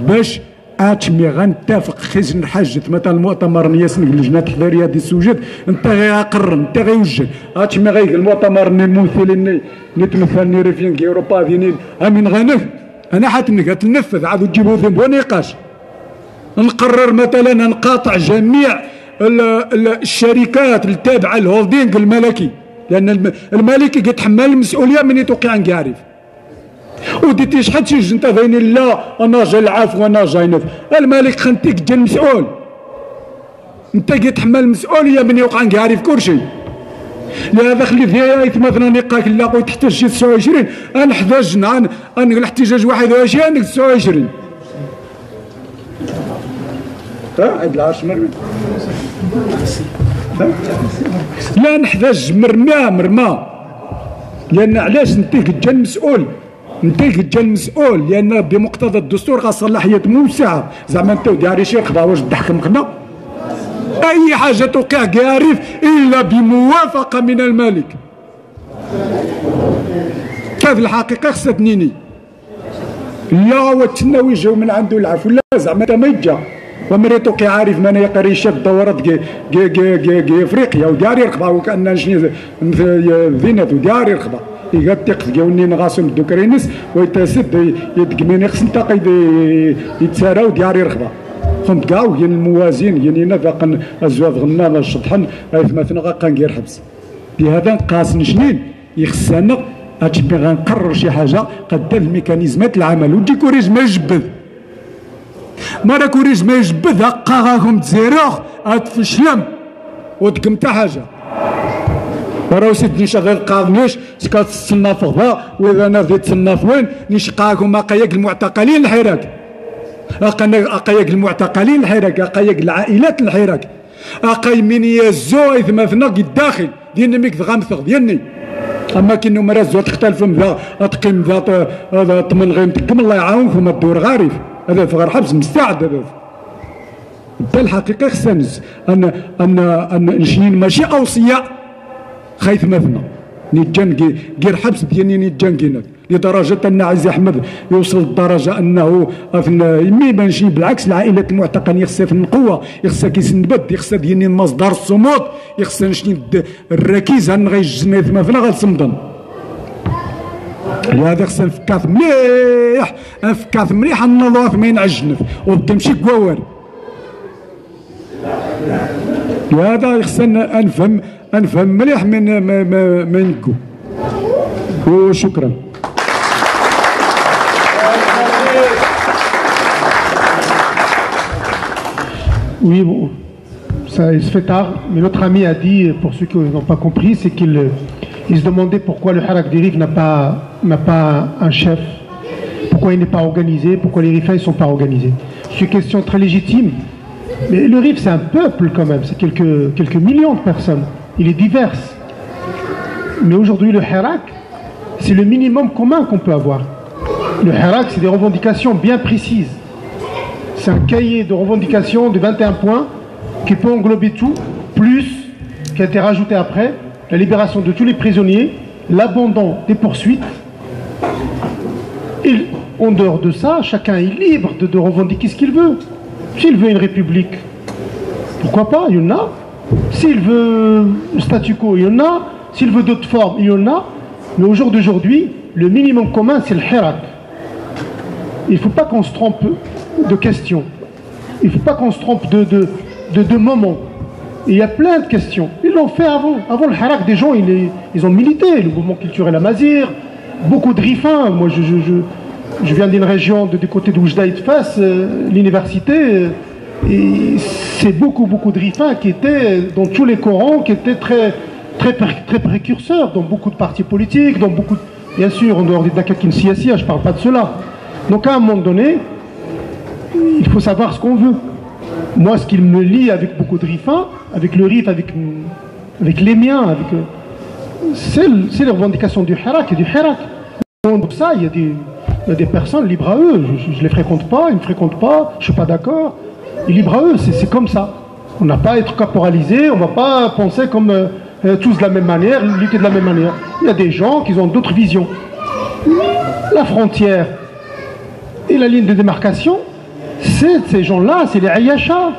باش اتشمي غنتفق خزن الحج مثلا المؤتمر نياسن اللجنه التحضيريه ديال السوجد انت غيقرر انت غيوجه اتشمي غير المؤتمر الممثلين نتمثلني ريفين اوروبا دينين امين غنف انا حتنك تنفذ عاد تجيبوا ذنب ونقاش نقرر مثلا نقاطع جميع الشركات التابعه للهولدينغ الملكي، لان الملكي كيتحمل المسؤوليه من يتوقع نعرف وديتي شحال شي انت ذايني لا انا جا العفو وانا جاي نف الملك خنتيك جا المسؤول انت كيتحمل المسؤوليه من يوقع نعرف كلشي. لهذا خلي فيها مثلا نقاك لا قوي تحتاج شي 29 انحتاج الاحتجاج 21 29 عيد العرش مرمي لا نحتاج مرمى لان علاش انت كتجا المسؤول انت كتجا المسؤول لان بمقتضى الدستور خاص صلاحيات موسعه زعما انت وداري شي خضا واش تحكم خنا اي حاجه توقع كارف الا بموافقه من الملك. كيف الحقيقه خصها تنيني لا وتسناو يجيو من عنده العفو لا زعما ما يجا ومريتو كيعرف من يقري يشد دورات كي افريقيا وداري رخبه وكان شنو ذينات وداري رخبه يقطق ديالني نغاسم الدوكرينس ويتسد يدقميني خص نتاقي يتساراو دياري رخبه فهمت كاع وين الموازين يعني نذاق الزواف غنى الشطحن مثلا غاقا ندير حبس بهذا نقاس نشنين يخصنا اتشبي غنقرر شي حاجه قد الميكانيزمات العمل وديكوريج ما يجبد ما كوريج ما يجبد هقا غاكم تزيروخ اتفشلم ودكم تا حاجه راهو سيدني شغال قاضنيش سكات تصنف غبا واذا انا بديت تصنف وين نشقاكم اقايق المعتقلين الحراك اقايق المعتقلين الحراك اقايق العائلات الحراك اقاي من يزو مثلا الداخل ديالنا ميك غامثغ ديالني اما كي مرازو تختلفهم ذا اتقيم ذا طمن غيمتكم الله يعاونكم الدور غارف هذا في غير حبس مستعد هذا انت الحقيقه خصنا ان نشنين ماشي اوصيه خايف مثنا نيجان غير حبس ديالني نيجان كيناك لدرجه ان عزيز احمد يوصل لدرجه انه ما يبانش بالعكس العائلات المعتقلين خصها في القوه يخصها كيسنبد يخصها ديالني مصدر الصمود يخصها نشني الركيزه غيجني مثلا غنصمدن لهذا خصنا نفكاث مليح النظافه ما ينعجنف وتمشي كواوار لهذا خصنا نفهم مليح من نكو وشكرا. Oui, bon, ça il se fait tard, mais notre ami a dit, pour ceux qui n'ont pas compris, c'est qu'il se demandait pourquoi le Harak des Rifs n'a pas un chef, pourquoi il n'est pas organisé, pourquoi les Rifains ne sont pas organisés. C'est une question très légitime, mais le Rif c'est un peuple quand même, c'est quelques millions de personnes, il est divers. Mais aujourd'hui le Harak, c'est le minimum commun qu'on peut avoir. Le Harak c'est des revendications bien précises. C'est un cahier de revendications de 21 points qui peut englober tout, plus, qui a été rajouté après, la libération de tous les prisonniers, l'abandon des poursuites. Et en dehors de ça, chacun est libre de revendiquer ce qu'il veut. S'il veut une république, Pourquoi pas? Il y en a. S'il veut le statu quo, il y en a. S'il veut d'autres formes, il y en a. Mais au jour d'aujourd'hui, le minimum commun, c'est le hirak. Il ne faut pas qu'on se trompe de questions. Il ne faut pas qu'on se trompe de moments. Et il y a plein de questions. Ils l'ont fait avant. Avant le hirak, des gens, ils ont milité. Le mouvement culturel amazigh, beaucoup de rifins. Moi, je viens d'une région du côté de Oujda et de Fès, l'université. Et c'est beaucoup de rifins qui étaient dans tous les Corans, qui étaient très précurseurs dans beaucoup de partis politiques, dans beaucoup, bien sûr, en dehors des Dakakin Siasia, je ne parle pas de cela. Donc à un moment donné, il faut savoir ce qu'on veut. Moi, ce qu'il me lie avec beaucoup de rifins, avec le RIF, avec les miens, c'est les revendications du hirak et du hirak. Donc ça, il y a des personnes libres à eux. Je ne les fréquente pas, ils ne me fréquentent pas, je ne suis pas d'accord. Ils sont libres à eux, c'est comme ça. On n'a pas à être caporalisé, on ne va pas penser comme tous de la même manière, lutter de la même manière. Il y a des gens qui ont d'autres visions. La frontière et la ligne de démarcation, ces gens-là, c'est les Ayasha,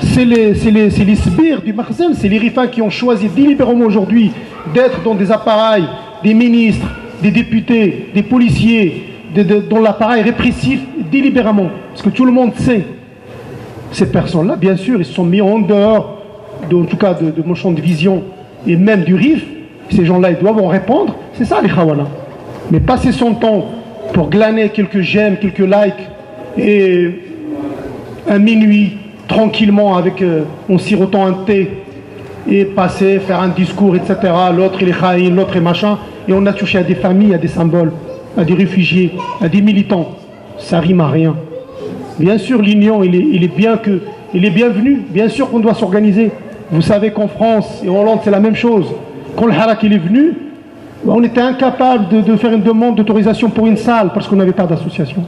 c'est les sbires du Makhzen, c'est les rifins qui ont choisi délibérément aujourd'hui d'être dans des appareils, des ministres, des députés, des policiers, dans l'appareil répressif délibérément. Parce que tout le monde sait, ces personnes-là, bien sûr, ils se sont mis en dehors, en tout cas de mon champ de vision, et même du RIF. Ces gens-là, ils doivent en répondre. C'est ça les Khawana. Mais passer son temps pour glaner quelques j'aime, quelques likes, et un minuit, tranquillement, en sirotant un thé, et passer, faire un discours, etc. L'autre, il est khaïn, l'autre est machin. Et on a touché à des familles, à des symboles, à des réfugiés, à des militants. Ça rime à rien. Bien sûr, l'union, il est bienvenu. Bien sûr qu'on doit s'organiser. Vous savez qu'en France et en Hollande, c'est la même chose. Quand le Harak est venu, on était incapable de faire une demande d'autorisation pour une salle parce qu'on n'avait pas d'association.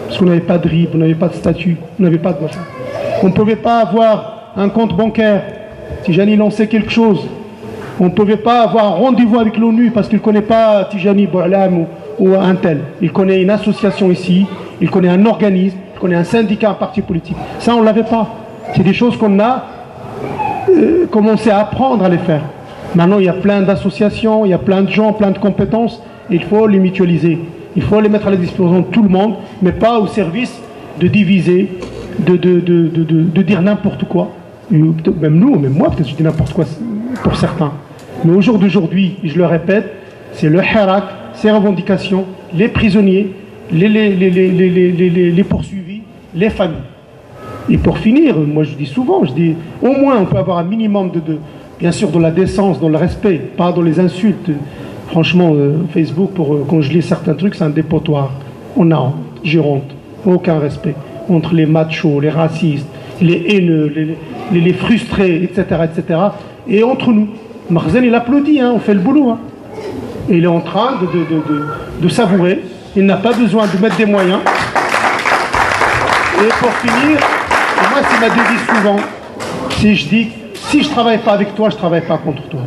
Parce qu'on n'avait pas de RIB, on n'avait pas de statut, on n'avait pas de machin. On ne pouvait pas avoir un compte bancaire. Tijani lançait quelque chose. On ne pouvait pas avoir un rendez-vous avec l'ONU parce qu'il ne connaît pas Tijani Bou'alam ou un tel. Il connaît une association ici, il connaît un organisme, il connaît un syndicat, un parti politique. Ça, on ne l'avait pas. C'est des choses qu'on a commencé à apprendre à les faire. Maintenant, il y a plein d'associations, il y a plein de gens, plein de compétences. Et il faut les mutualiser. Il faut les mettre à la disposition de tout le monde, mais pas au service de diviser, de dire n'importe quoi. Même nous, même moi, peut-être je dis n'importe quoi pour certains. Mais au jour d'aujourd'hui, je le répète, c'est le hirak, ses revendications, les prisonniers, les poursuivis, les familles. Et pour finir, moi je dis souvent, au moins on peut avoir un minimum bien sûr de la décence, dans le respect, pas dans les insultes. Franchement, Facebook, quand je lis certains trucs, c'est un dépotoir. On a honte, j'ai honte, aucun respect. Entre les machos, les racistes, les haineux, les frustrés, etc., etc. Et entre nous, Makhzen il applaudit, hein, on fait le boulot. Hein. Et il est en train de savourer. Il n'a pas besoin de mettre des moyens. Et pour finir, moi c'est ma devise souvent, si je dis, si je ne travaille pas avec toi, je ne travaille pas contre toi.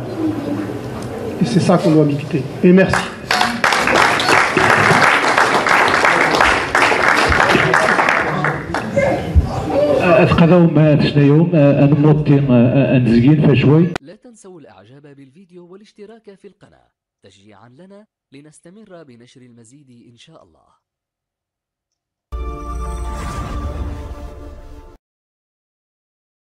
Et c'est ça qu'on doit militer. Et merci. لا تنسوا الاعجاب بالفيديو والاشتراك في القناة تشجيعا لنا لنستمر بنشر المزيد ان شاء الله.